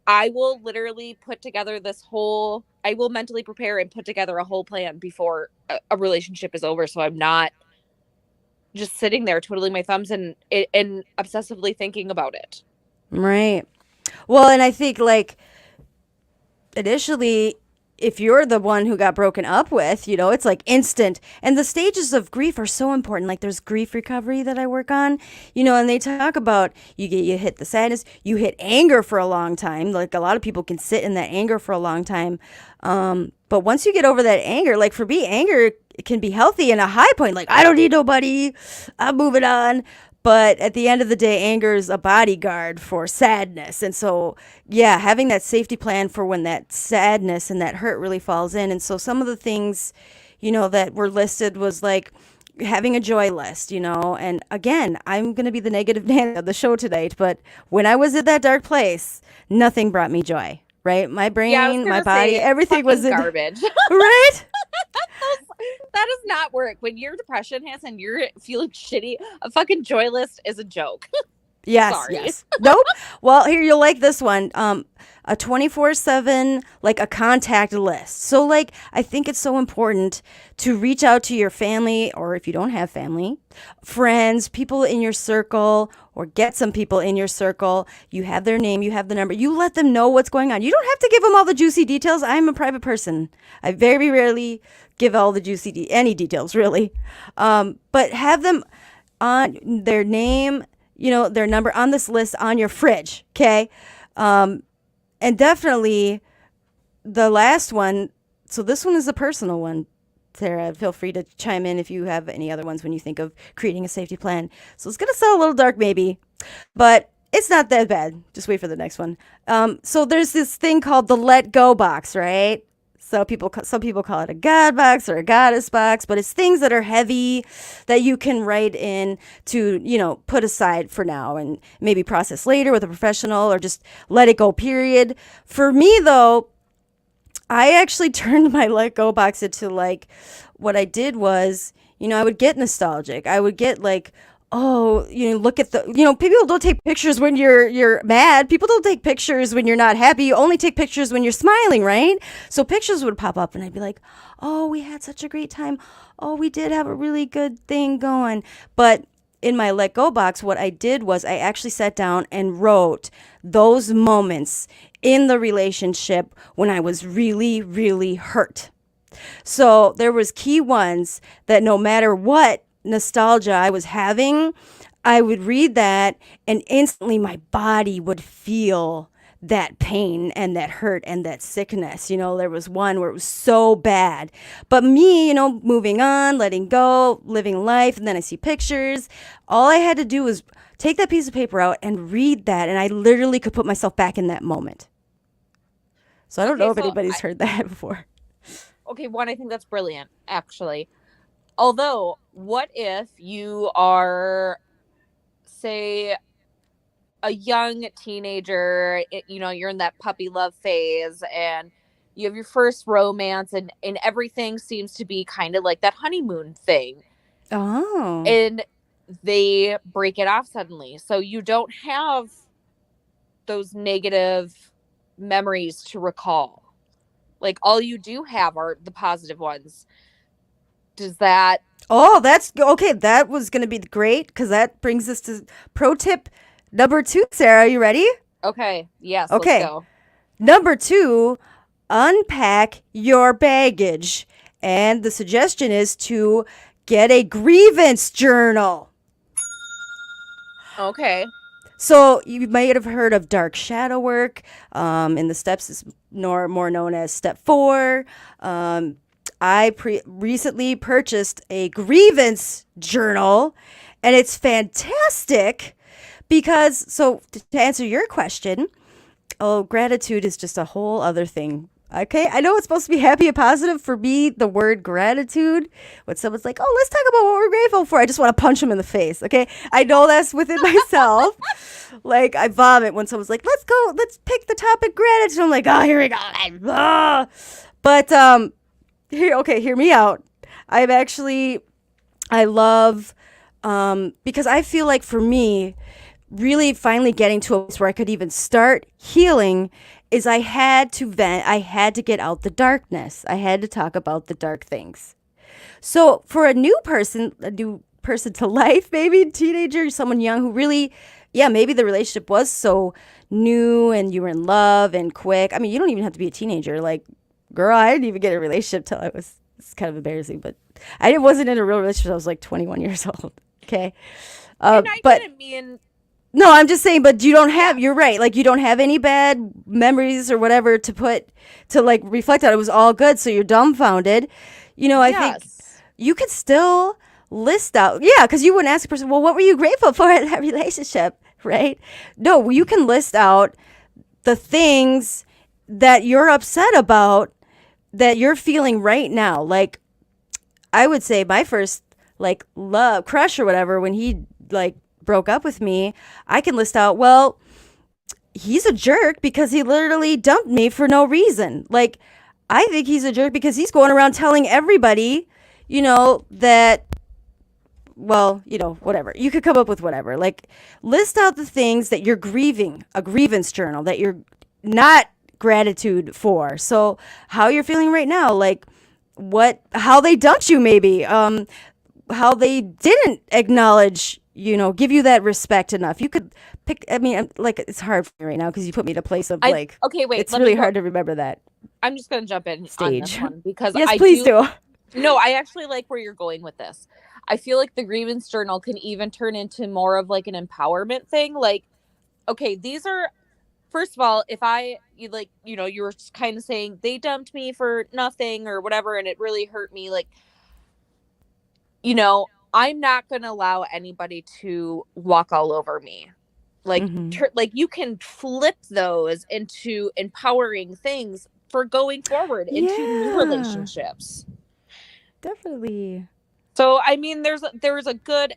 I will literally put together this whole I will mentally prepare and put together a whole plan before a relationship is over, so I'm not just sitting there twiddling my thumbs and obsessively thinking about it. Right. Well, and I think like initially, if you're the one who got broken up with, it's like instant. And the stages of grief are so important. Like there's grief recovery that I work on, and they talk about you hit the sadness, you hit anger for a long time. Like a lot of people can sit in that anger for a long time. But once you get over that anger, like for me, anger can be healthy and a high point. Like I don't need nobody, I'm moving on. But at the end of the day, anger is a bodyguard for sadness. And so, yeah, having that safety plan for when that sadness and that hurt really falls in. And so some of the things, that were listed was like having a joy list, And again, I'm going to be the negative Nancy of the show tonight. But when I was at that dark place, nothing brought me joy, right? My brain, my body, everything was in garbage. Right? That does not work. When your depression hits and you're feeling shitty, a fucking joy list is a joke. Yes. Sorry. Yes. Nope. Well, here, you'll like this one. A 24/7, like a contact list. So like, I think it's so important to reach out to your family, or if you don't have family, friends, people in your circle, or get some people in your circle. You have their name, you have the number, you let them know what's going on. You don't have to give them all the juicy details. I'm a private person. I very rarely give all the juicy, any details really. But have them on their name, their number on this list on your fridge. Okay. And definitely the last one. So this one is a personal one. Sarah, feel free to chime in if you have any other ones when you think of creating a safety plan. So it's going to sound a little dark maybe, but it's not that bad. Just wait for the next one. So there's this thing called the let go box, right? So some people call it a God box or a goddess box, but it's things that are heavy that you can write in to, put aside for now and maybe process later with a professional or just let it go, period. For me, though, I actually turned my let go box into like what I did was, I would get nostalgic. I would get like, oh, look at the, people don't take pictures when you're mad. People don't take pictures when you're not happy. You only take pictures when you're smiling, right? So pictures would pop up and I'd be like, oh, we had such a great time. Oh, we did have a really good thing going. But in my let go box, what I did was I actually sat down and wrote those moments in the relationship when I was really, really hurt. So there was key ones that no matter what nostalgia I was having, I would read that and instantly my body would feel that pain and that hurt and that sickness. There was one where it was so bad, but me, moving on, letting go, living life. And then I see pictures. All I had to do was take that piece of paper out and read that. And I literally could put myself back in that moment. So I don't know if anybody's heard that before. Okay. One, I think that's brilliant, actually. Although, what if you are, say, a young teenager, you're in that puppy love phase and you have your first romance and everything seems to be kind of like that honeymoon thing. Oh. And they break it off suddenly. So you don't have those negative memories to recall. Like all you do have are the positive ones. Does that... Oh, that's okay. That was going to be great because that brings us to pro tip number 2. Sarah, are you ready? Okay. Yes. Okay. Let's go. Number 2, unpack your baggage. And the suggestion is to get a grievance journal. Okay. So you might have heard of dark shadow work. In the steps is more known as step 4. I recently purchased a grievance journal, and it's fantastic because, so to answer your question, gratitude is just a whole other thing. Okay, I know it's supposed to be happy and positive. For me, the word gratitude, when someone's like, oh, let's talk about what we're grateful for, I just want to punch them in the face. Okay, I know that's within myself. Like, I vomit when someone's like, let's pick the topic gratitude. I'm like, oh, here we go. But, hear me out. I love, because I feel like for me, really finally getting to a place where I could even start healing is I had to vent. I had to get out the darkness. I had to talk about the dark things. So for a new person to life, maybe teenager, someone young who really, yeah, maybe the relationship was so new and you were in love and quick. I mean, you don't even have to be a teenager. Like, girl, I didn't even get a relationship till it's kind of embarrassing, but I wasn't in a real relationship until I was like 21 years old. Okay. And I But didn't mean no, I'm just saying, but you don't have, you're right. Like, you don't have any bad memories or whatever to like reflect on. It was all good. So you're dumbfounded. I think you could still list out, yeah, because you wouldn't ask a person, well, what were you grateful for in that relationship, right? No, you can list out the things that you're upset about that you're feeling right now. Like, I would say my first like love crush or whatever, when he like broke up with me, I can list out, well, he's a jerk because he literally dumped me for no reason. Like, I think he's a jerk because he's going around telling everybody, that, well, whatever. You could come up with whatever. Like, list out the things that you're grieving, a grievance journal that you're not gratitude for. So how you're feeling right now, like how they dumped you maybe, how they didn't acknowledge, give you that respect enough. You could pick, I mean, like, it's hard for me right now because you put me in a place of okay, wait, it's really hard to remember that. I'm just going to jump in on this one because yes, please do. No, I actually like where you're going with this. I feel like the grievance journal can even turn into more of like an empowerment thing. Like, okay, these are, first of all, if you were kind of saying they dumped me for nothing or whatever, and it really hurt me. Like, I'm not going to allow anybody to walk all over me. Like, like you can flip those into empowering things for going forward into new relationships. Definitely. So, I mean, there's a good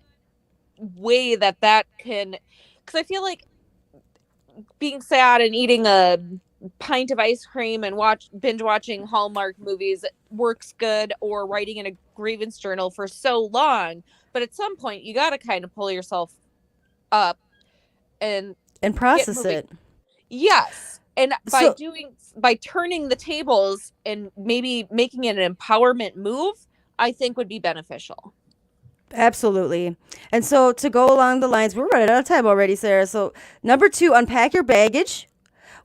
way that can, because I feel like being sad and eating a pint of ice cream and binge watching Hallmark movies works good, or writing in a grievance journal for so long. But at some point, you got to kind of pull yourself up and process it. Yes. And by turning the tables and maybe making it an empowerment move, I think would be beneficial. Absolutely. And so to go along the lines, we're running out of time already, Sarah. So number 2, unpack your baggage,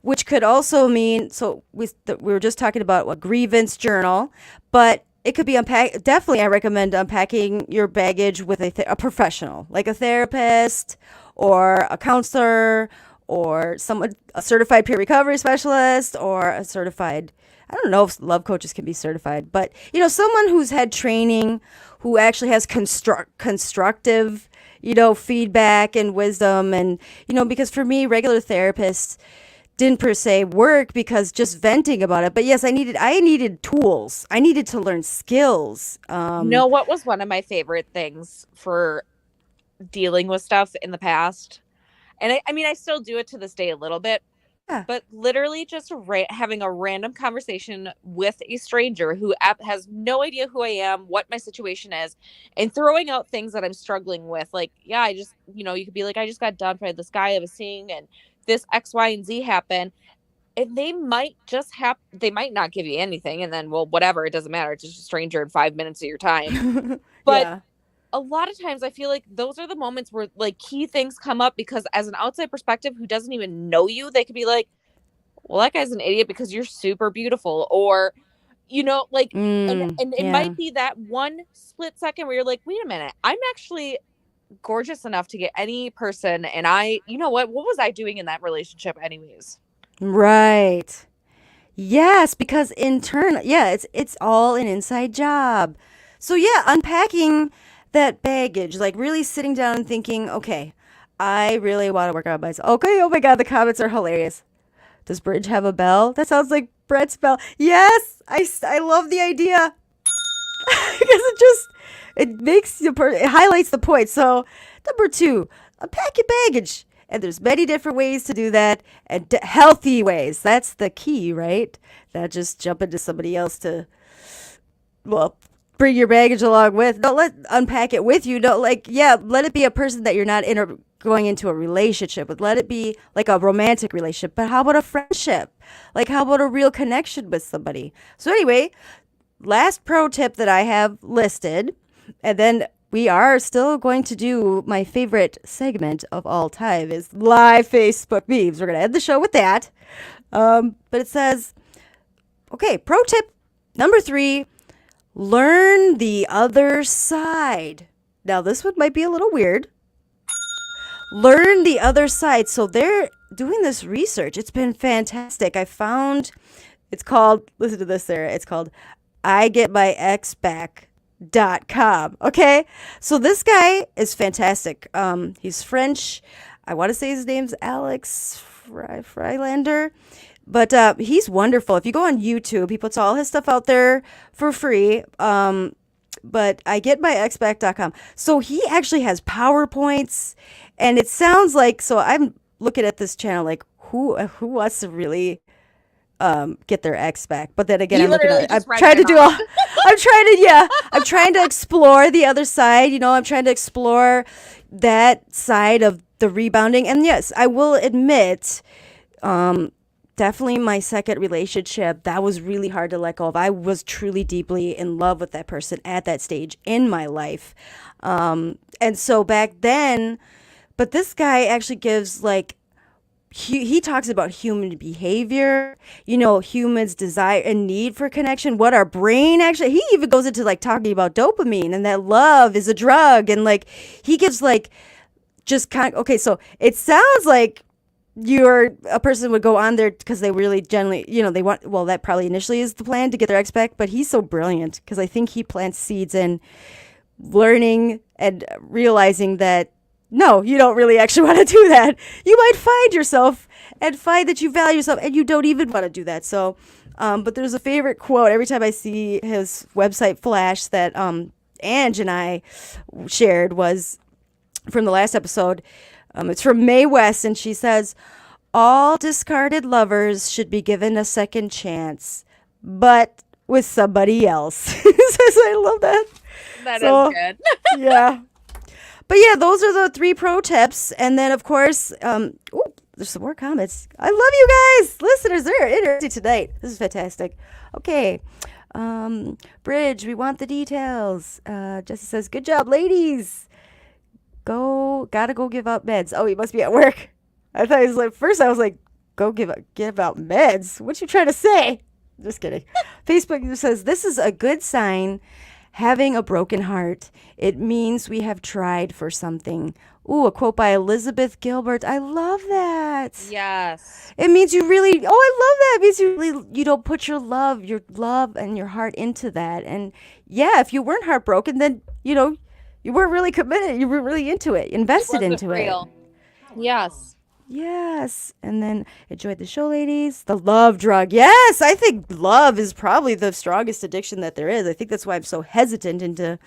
which could also mean, so we were just talking about a grievance journal, but it could be definitely I recommend unpacking your baggage with a professional, like a therapist or a counselor or a certified peer recovery specialist or a certified, I don't know if love coaches can be certified, but someone who's had training, who actually has constructive, feedback and wisdom. And, because for me, regular therapists didn't per se work because just venting about it. But yes, I needed tools. I needed to learn skills. What was one of my favorite things for dealing with stuff in the past? And I mean, I still do it to this day a little bit. Yeah. But literally just having a random conversation with a stranger who has no idea who I am, what my situation is, and throwing out things that I'm struggling with. Like, yeah, I just, you could be like, I just got dumped by this guy I was seeing, and this X, Y, and Z happened. And they might they might not give you anything. And then, well, whatever, it doesn't matter. It's just a stranger in 5 minutes of your time. But a lot of times I feel like those are the moments where like key things come up, because as an outside perspective who doesn't even know you, they could be like, well, that guy's an idiot because you're super beautiful, or, like, and it might be that one split second where you're like, wait a minute, I'm actually gorgeous enough to get any person. And what was I doing in that relationship anyways? Right. Yes, because in turn, it's all an inside job. So unpacking that baggage, like really sitting down and thinking, okay, I really want to work on myself. Okay, oh my God, the comments are hilarious. Does Bridge have a bell? That sounds like Brett's bell. Yes, I love the idea. Because it highlights the point. So number 2, unpack your baggage. And there's many different ways to do that, and healthy ways. That's the key, right? Not just jump into somebody else to, well, bring your baggage along with. Don't unpack it with you. Don't let it be a person that you're not going into a relationship with. Let it be like a romantic relationship. But how about a friendship? Like, how about a real connection with somebody? So anyway, last pro tip that I have listed, and then we are still going to do my favorite segment of all time is live Facebook memes. We're going to end the show with that. But it says, okay, pro tip number 3, learn the other side. Now, this one might be a little weird. Learn the other side. So they're doing this research. It's been fantastic. I found, it's called, listen to this, Sarah. It's called IGetMyExBack.com. Okay. So this guy is fantastic. He's French. I want to say his name's Alex Freilander. But he's wonderful. If you go on YouTube, he puts all his stuff out there for free. But IGetMyExBack.com. So he actually has PowerPoints. And it sounds like, so I'm looking at this channel like, who wants to really get their ex back? But then again, I'm trying to explore the other side. You know, I'm trying to explore that side of the rebounding. And yes, I will admit, definitely my second relationship, that was really hard to let go of. I was truly deeply in love with that person at that stage in my life. And so back then, but this guy actually gives like, he talks about human behavior, you know, humans' desire and need for connection, what our brain actually, he even goes into like talking about dopamine and that love is a drug. And like, he gives like, just kind of, okay, so it sounds like a person would go on there because they really generally, you know, they want, well, that probably initially is the plan to get their ex back, but he's so brilliant because I think he plants seeds in learning and realizing that no, you don't really actually want to do that. You might find yourself and find that you value yourself and you don't even want to do that. So, but there's a favorite quote every time I see his website flash that Ange and I shared was from the last episode. It's from Mae West, and she says, all discarded lovers should be given a second chance, but with somebody else. I love that. That is good. Yeah. But yeah, those are the 3 pro tips. And then, of course, there's some more comments. I love you guys. Listeners, they're interesting tonight. This is fantastic. Okay. Bridge, we want the details. Jesse says, good job, ladies. Gotta go give out meds. Oh, he must be at work. I thought he was like, first I was like, go give out meds. What you trying to say? Just kidding. Facebook says, this is a good sign. Having a broken heart, it means we have tried for something. Ooh, a quote by Elizabeth Gilbert. I love that. Yes. It means you really, I love that. It means you don't put your love and your heart into that. And yeah, if you weren't heartbroken, then, you know, you weren't really committed. You were really into it, invested into real. It. Yes. Yes. And then enjoyed the show, ladies. The love drug. Yes. I think love is probably the strongest addiction that there is. I think that's why I'm so hesitant into,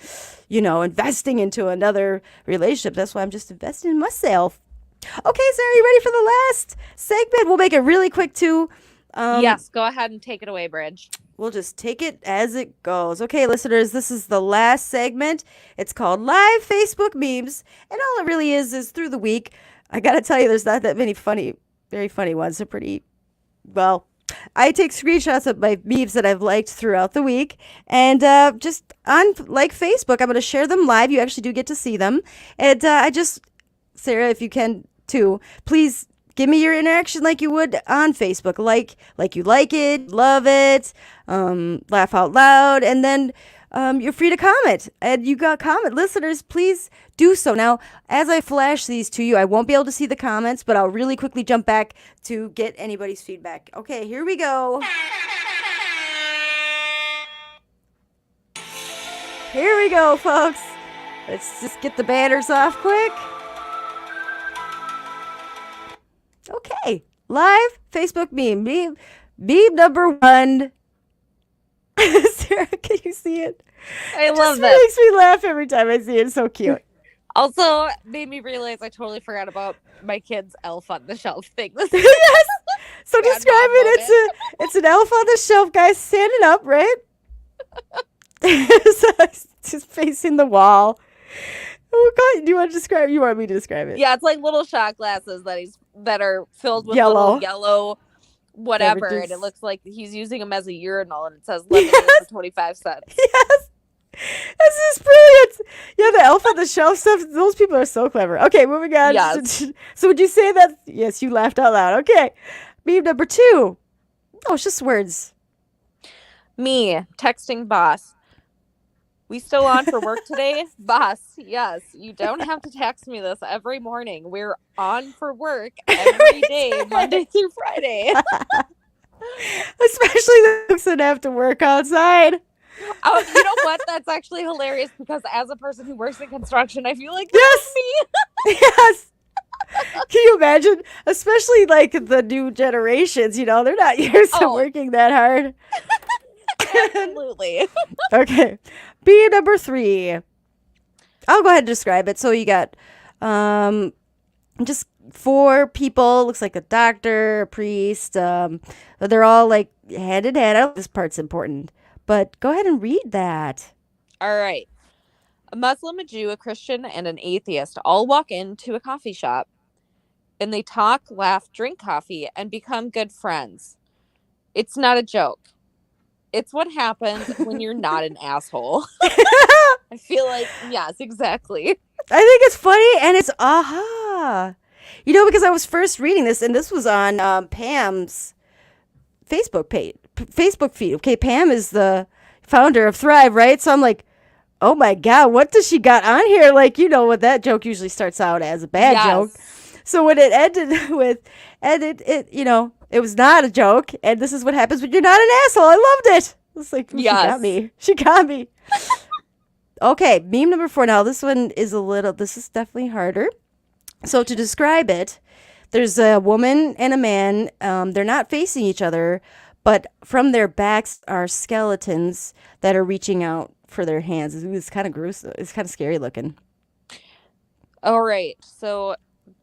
you know, investing into another relationship. That's why I'm just investing in myself. Okay, Sarah, are you ready for the last segment? We'll make it really quick too. Yes, go ahead and take it away, Bridge. We'll just take it as it goes. Okay, listeners, this is the last segment. It's called Live Facebook Memes. And all it really is through the week. I got to tell you, there's not that many very funny ones. They're pretty, well, I take screenshots of my memes that I've liked throughout the week. And just on like Facebook, I'm going to share them live. You actually do get to see them. And Sarah, if you can too, please give me your interaction like you would on Facebook. Like you like it, love it, laugh out loud, and then you're free to comment. And you got comment. Listeners, please do so. Now, as I flash these to you, I won't be able to see the comments, but I'll really quickly jump back to get anybody's feedback. Okay, here we go. Here we go, folks. Let's just get the banners off quick. Okay, live Facebook meme. Meme number 1. Sarah, can you see it? I love that. It makes me laugh every time I see it. It's so cute. Also, made me realize I totally forgot about my kid's elf on the shelf thing. Yes. So describe it. It's an elf on the shelf, guys, standing up, right? So just facing the wall. Oh God, do you want to describe? You want me to describe it? Yeah, it's like little shot glasses that are filled with Yellow. little yellow whatever, and it looks like he's using them as a urinal, and it says lemonade for 25 cents. Yes. This is brilliant. Yeah, the elf on the shelf stuff. Those people are so clever. Okay, moving on. Yes. So would you say that? Yes, you laughed out loud. Okay. Meme number 2. Oh, it's just words. Me texting boss. We still on for work today? Boss, yes. You don't have to text me this every morning. We're on for work every day, Monday through Friday. Especially the folks that have to work outside. Oh, you know what? That's actually hilarious because as a person who works in construction, I feel like Yes. me. Yes. Can you imagine? Especially like the new generations, they're not used to working that hard. Absolutely. Okay. Meme number 3. I'll go ahead and describe it. So you got just 4 people. Looks like a doctor, a priest. They're all like hand in hand. I don't know if this part's important, but go ahead and read that. All right. A Muslim, a Jew, a Christian, and an atheist all walk into a coffee shop, and they talk, laugh, drink coffee, and become good friends. It's not a joke. It's what happens when you're not an asshole. I feel like, yes, exactly. I think it's funny, and it's aha. Because I was first reading this, and this was on Pam's Facebook feed. Okay, Pam is the founder of Thrive, right? So I'm like, oh my God, what does she got on here? Like, what that joke usually starts out as a bad joke. So when it ended with, it was not a joke, and this is what happens when you're not an asshole. I loved it. It's like, she got me. She got me. Okay, meme number 4. Now, this one is this is definitely harder. So to describe it, there's a woman and a man. They're not facing each other, but from their backs are skeletons that are reaching out for their hands. It's kind of gruesome. It's kind of scary looking. All right. So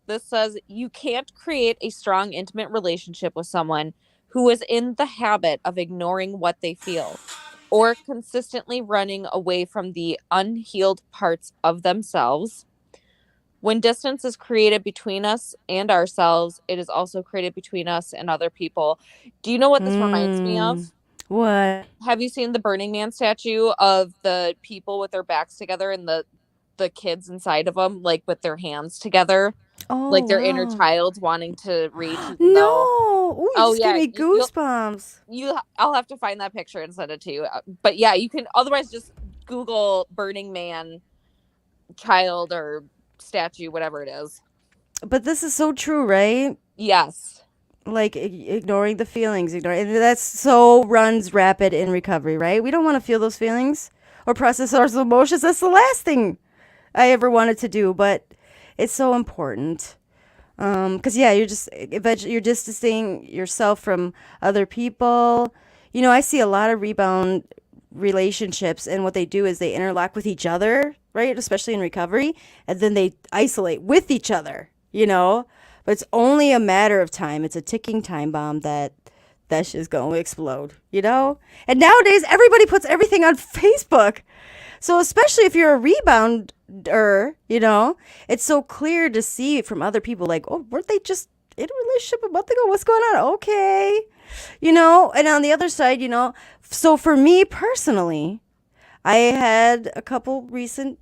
this says you can't create a strong, intimate relationship with someone who is in the habit of ignoring what they feel or consistently running away from the unhealed parts of themselves. When distance is created between us and ourselves, it is also created between us and other people. Do you know what this reminds me of? What? Have you seen the Burning Man statue of the people with their backs together and the kids inside of them, like with their hands together? Oh, like their inner child wanting to reach. No. Ooh, you just gave me goosebumps. I'll have to find that picture and send it to you. But yeah, you can otherwise just Google Burning Man child or statue, whatever it is. But this is so true, right? Yes. Like ignoring the feelings, that's so runs rapid in recovery, right? We don't want to feel those feelings or process our emotions. That's the last thing I ever wanted to do, but it's so important. Because you're distancing yourself from other people. I see a lot of rebound relationships, and what they do is they interlock with each other, right? Especially in recovery, and then they isolate with each other, But it's only a matter of time. It's a ticking time bomb that's just going to explode, And nowadays, everybody puts everything on Facebook. So especially if you're a rebounder, it's so clear to see from other people, like, oh, weren't they just in a relationship a month ago? What's going on? Okay. And on the other side, so for me personally, I had a couple recent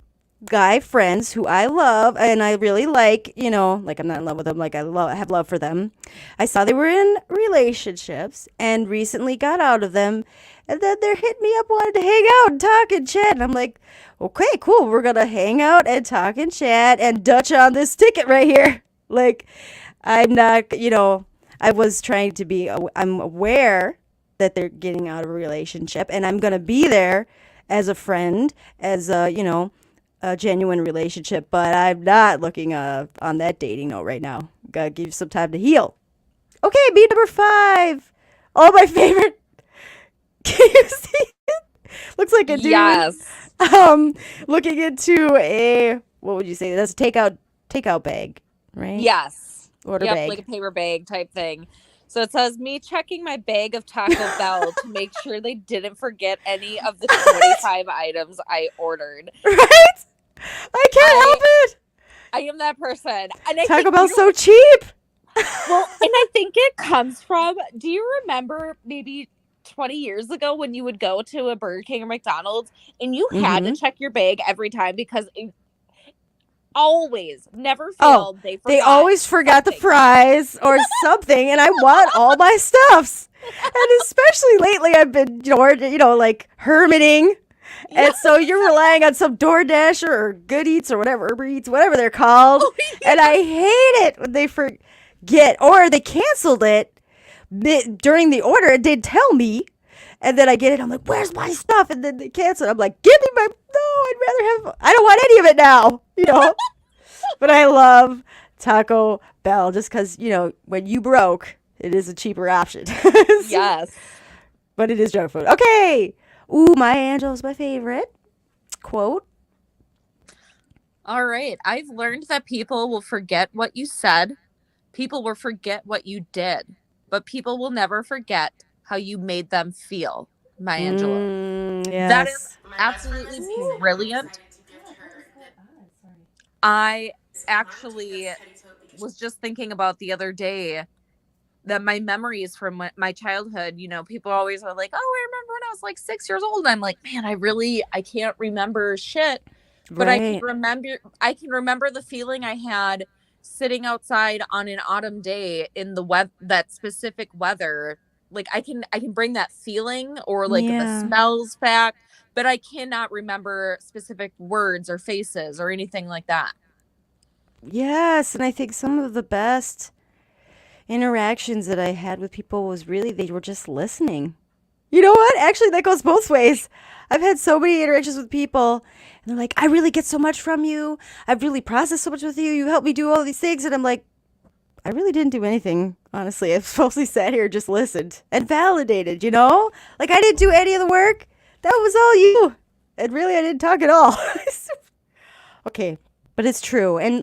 guy friends who I love and I really like, like I'm not in love with them, like I have love for them. I saw they were in relationships and recently got out of them, and then they're hitting me up, wanted to hang out and talk and chat, and I'm like, okay, cool, we're gonna hang out and talk and chat and Dutch on this ticket right here. Like, I'm not, I was trying to be, I'm aware that they're getting out of a relationship, and I'm gonna be there as a friend, as a, a genuine relationship, but I'm not looking on that dating note right now. Gotta give you some time to heal. Okay, me number 5. Oh, my favorite. Can you see it? Looks like a dude. Yes. Looking into a, what would you say? That's a takeout bag, right? Yes. Order bag. Like a paper bag type thing. So it says, me checking my bag of Taco Bell to make sure they didn't forget any of the 25 items I ordered. Right? I can't help it. I am that person. And I Taco think, Bell's so cheap. well, and I think it comes from, do you remember maybe 20 years ago when you would go to a Burger King or McDonald's and you had to check your bag every time because it always, never Oh, failed, they they forgot always forgot the something. fries or something, and I want all my stuffs. And especially lately, I've been, like hermiting. And so you're relying on some DoorDasher or Good Eats or whatever, Uber Eats, whatever they're called. Oh, yeah. And I hate it when they forget or they canceled it during the order. It did tell me. And then I get it. I'm like, where's my stuff? And then they cancel it. I'm like, give me my, no, I don't want any of it now, But I love Taco Bell just because, when you broke, it is a cheaper option. Yes. But it is junk food. Okay. Ooh, Maya Angelou's my favorite. Quote. All right. I've learned that people will forget what you said. People will forget what you did. But people will never forget how you made them feel. Maya Angelou. Yes. That is absolutely brilliant. I actually was just thinking about the other day that my memories from my childhood, people always are like, oh, I remember when I was like 6 years old. And I'm like, man, I can't remember shit. But Right. I can remember the feeling I had sitting outside on an autumn day in that specific weather. Like I can bring that feeling or like the smells back, but I cannot remember specific words or faces or anything like that. Yes, and I think some of the best interactions that I had with people was really they were just listening. You know what? Actually, that goes both ways. I've had so many interactions with people, and they're like, I really get so much from you. I've really processed so much with you. You helped me do all these things. And I'm like, I really didn't do anything, honestly. I've mostly sat here, just listened and validated, Like, I didn't do any of the work. That was all you. And really, I didn't talk at all. Okay, but it's true. And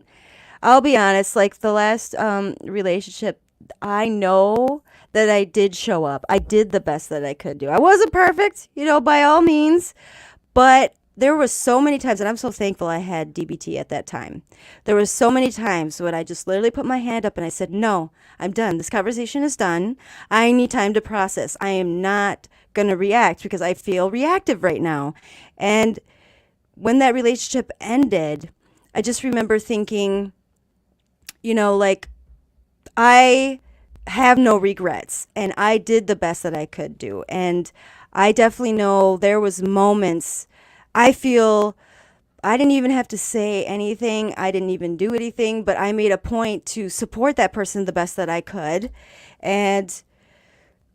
I'll be honest, like the last relationship, I know that I did show up. I did the best that I could do. I wasn't perfect, by all means, but there were so many times, and I'm so thankful I had DBT at that time. There were so many times when I just literally put my hand up and I said, no, I'm done. This conversation is done. I need time to process. I am not going to react because I feel reactive right now. And when that relationship ended, I just remember thinking, like, I have no regrets and I did the best that I could do. And I definitely know there was moments I feel I didn't even have to say anything. I didn't even do anything, but I made a point to support that person the best that I could. And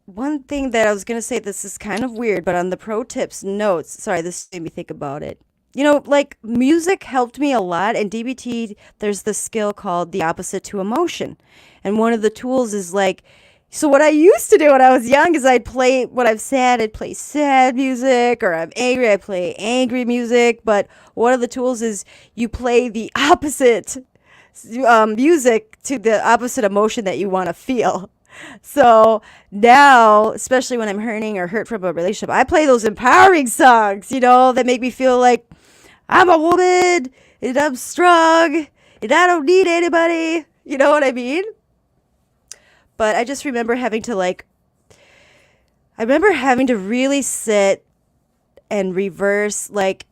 one thing that I was going to say, this is kind of weird, but on the pro tips notes, sorry, this made me think about it. Like music helped me a lot. And DBT, there's this skill called the opposite to emotion. And one of the tools is like, so what I used to do when I was young is I'd play when I'm sad, I'd play sad music, or I'm angry, I play angry music. But one of the tools is you play the opposite music to the opposite emotion that you want to feel. So now, especially when I'm hurting or hurt from a relationship, I play those empowering songs, that make me feel like I'm a woman and I'm strong and I don't need anybody. You know what I mean? But I just remember having to really sit and reverse, like,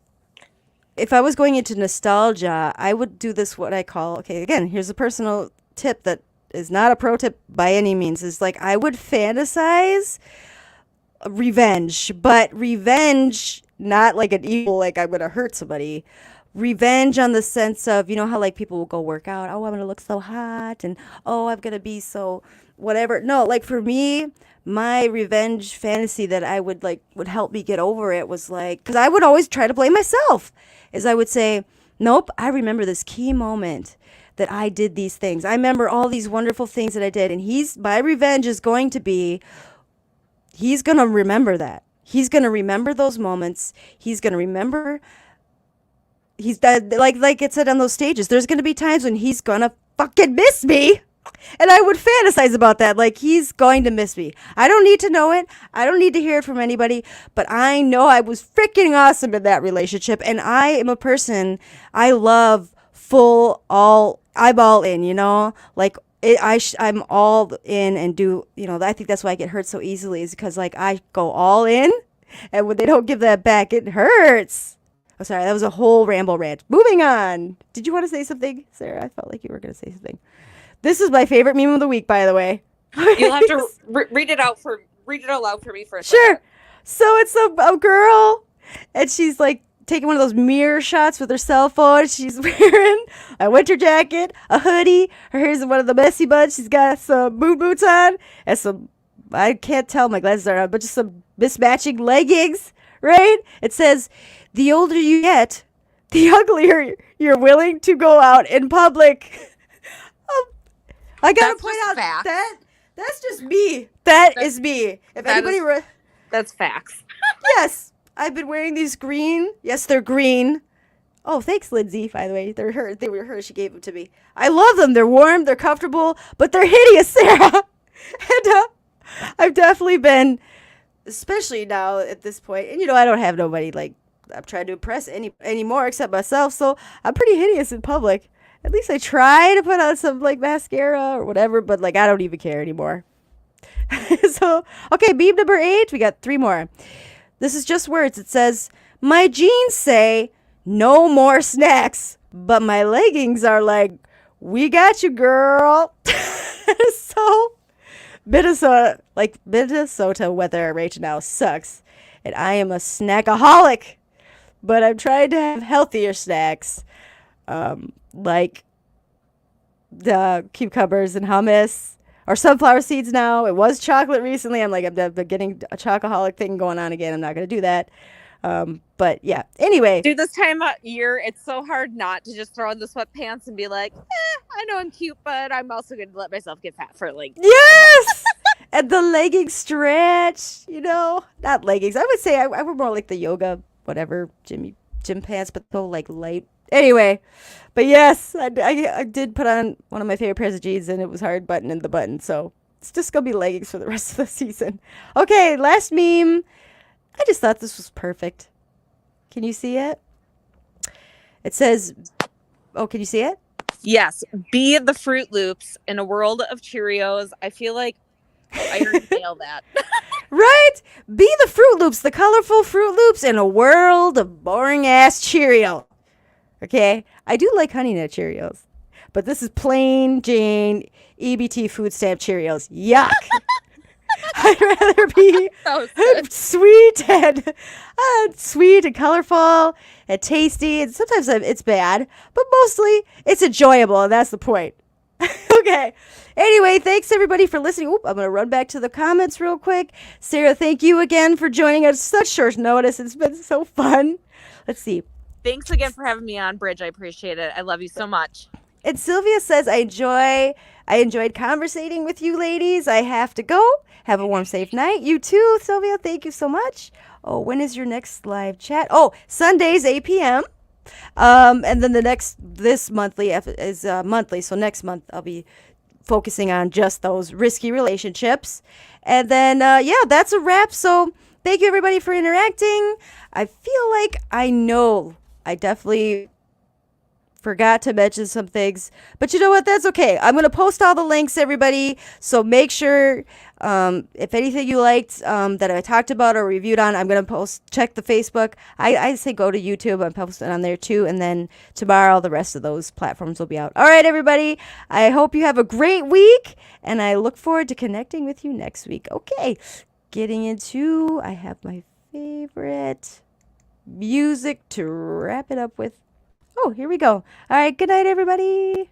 if I was going into nostalgia, I would do this, what I call, okay, again, here's a personal tip that is not a pro tip by any means, is like I would fantasize revenge, but revenge not like an evil, like I'm going to hurt somebody. Revenge on the sense of, how like people will go work out. Oh, I'm going to look so hot and oh, I'm going to be so whatever. No, like for me, my revenge fantasy that I would help me get over it was like, because I would always try to blame myself, is I would say, nope, I remember this key moment that I did these things. I remember all these wonderful things that I did. And my revenge is going to be, he's going to remember that. He's going to remember those moments. He's going to remember, like it said on those stages, there's going to be times when he's going to fucking miss me. And I would fantasize about that. Like, he's going to miss me. I don't need to know it. I don't need to hear it from anybody. But I know I was freaking awesome in that relationship. And I am a person, I love I'm all in, you know? Like, I'm all in and do, you know, I think that's why I get hurt so easily is because, like, I go all in. And when they don't give that back, it hurts. Oh, sorry. That was a whole ramble rant. Moving on. Did you want to say something, Sarah? I felt like you were going to say something. This is my favorite meme of the week, by the way. You'll have to read it out loud for me for a second. Sure. So it's a girl, and she's like taking one of those mirror shots with her cell phone. She's wearing a winter jacket, a hoodie. Her hair's one of the messy buns. She's got some boot boots on and some, I can't tell, my glasses are on, but just some mismatching leggings, right? It says, the older you get, the uglier you're willing to go out in public. I gotta point out that's just me. That's me. If anybody, that's facts. Yes, I've been wearing these green. Yes, they're green. Oh, thanks, Lindsay. By the way, they're her. They were hers. She gave them to me. I love them. They're warm. They're comfortable, but they're hideous, Sarah. And I've definitely been, especially now at this point. And you know, I don't have nobody like I'm trying to impress anymore except myself. So I'm pretty hideous in public. At least I try to put on some like mascara or whatever, but like I don't even care anymore. So, okay, meme number 8. We got 3 more. This is just words. It says, my jeans say no more snacks, but my leggings are like, we got you, girl. So, Minnesota weather right now sucks. And I am a snackaholic, but I'm trying to have healthier snacks. Like the cucumbers and hummus or sunflower seeds now. It was chocolate recently. I'm getting a chocoholic thing going on again. I'm not going to do that. But yeah, anyway. Dude, this time of year, it's so hard not to just throw on the sweatpants and be like, I know I'm cute, but I'm also going to let myself get fat for like. Yes! And the leggings stretch, you know, not leggings. I would say I wear more like the yoga, whatever, gym pants, but though like light. Anyway, but yes, I did put on one of my favorite pairs of jeans, and it was hard buttoning the button. So it's just going to be leggings for the rest of the season. Okay, last meme. I just thought this was perfect. Can you see it? It says, oh, can you see it? Yes. Be the Fruit Loops in a world of Cheerios. I feel like I already nailed that. Right? Be the Fruit Loops, the colorful Fruit Loops in a world of boring ass Cheerio. Okay? I do like Honey Nut Cheerios, but this is plain Jane EBT food stamp Cheerios. Yuck. I'd rather be sweet and colorful and tasty. And sometimes it's bad, but mostly it's enjoyable, and that's the point. Okay. Anyway, thanks everybody for listening. Oop, I'm going to run back to the comments real quick. Sarah, thank you again for joining us such short notice. It's been so fun. Let's see. Thanks again for having me on, Bridge. I appreciate it. I love you so much. And Sylvia says, I enjoyed conversating with you ladies. I have to go. Have a warm, safe night. You too, Sylvia. Thank you so much. Oh, when is your next live chat? Oh, Sundays, 8 p.m. And then this monthly is monthly. So next month I'll be focusing on just those risky relationships. And then, yeah, that's a wrap. So thank you everybody for interacting. I feel like I definitely forgot to mention some things, but you know what? That's okay. I'm going to post all the links, everybody. So make sure, if anything you liked that I talked about or reviewed on, I'm going to check the Facebook. I say go to YouTube. I'm posting on there too. And then tomorrow, the rest of those platforms will be out. All right, everybody. I hope you have a great week, and I look forward to connecting with you next week. Okay. I have my favorite music to wrap it up with. Oh, here we go. All right. Good night, everybody.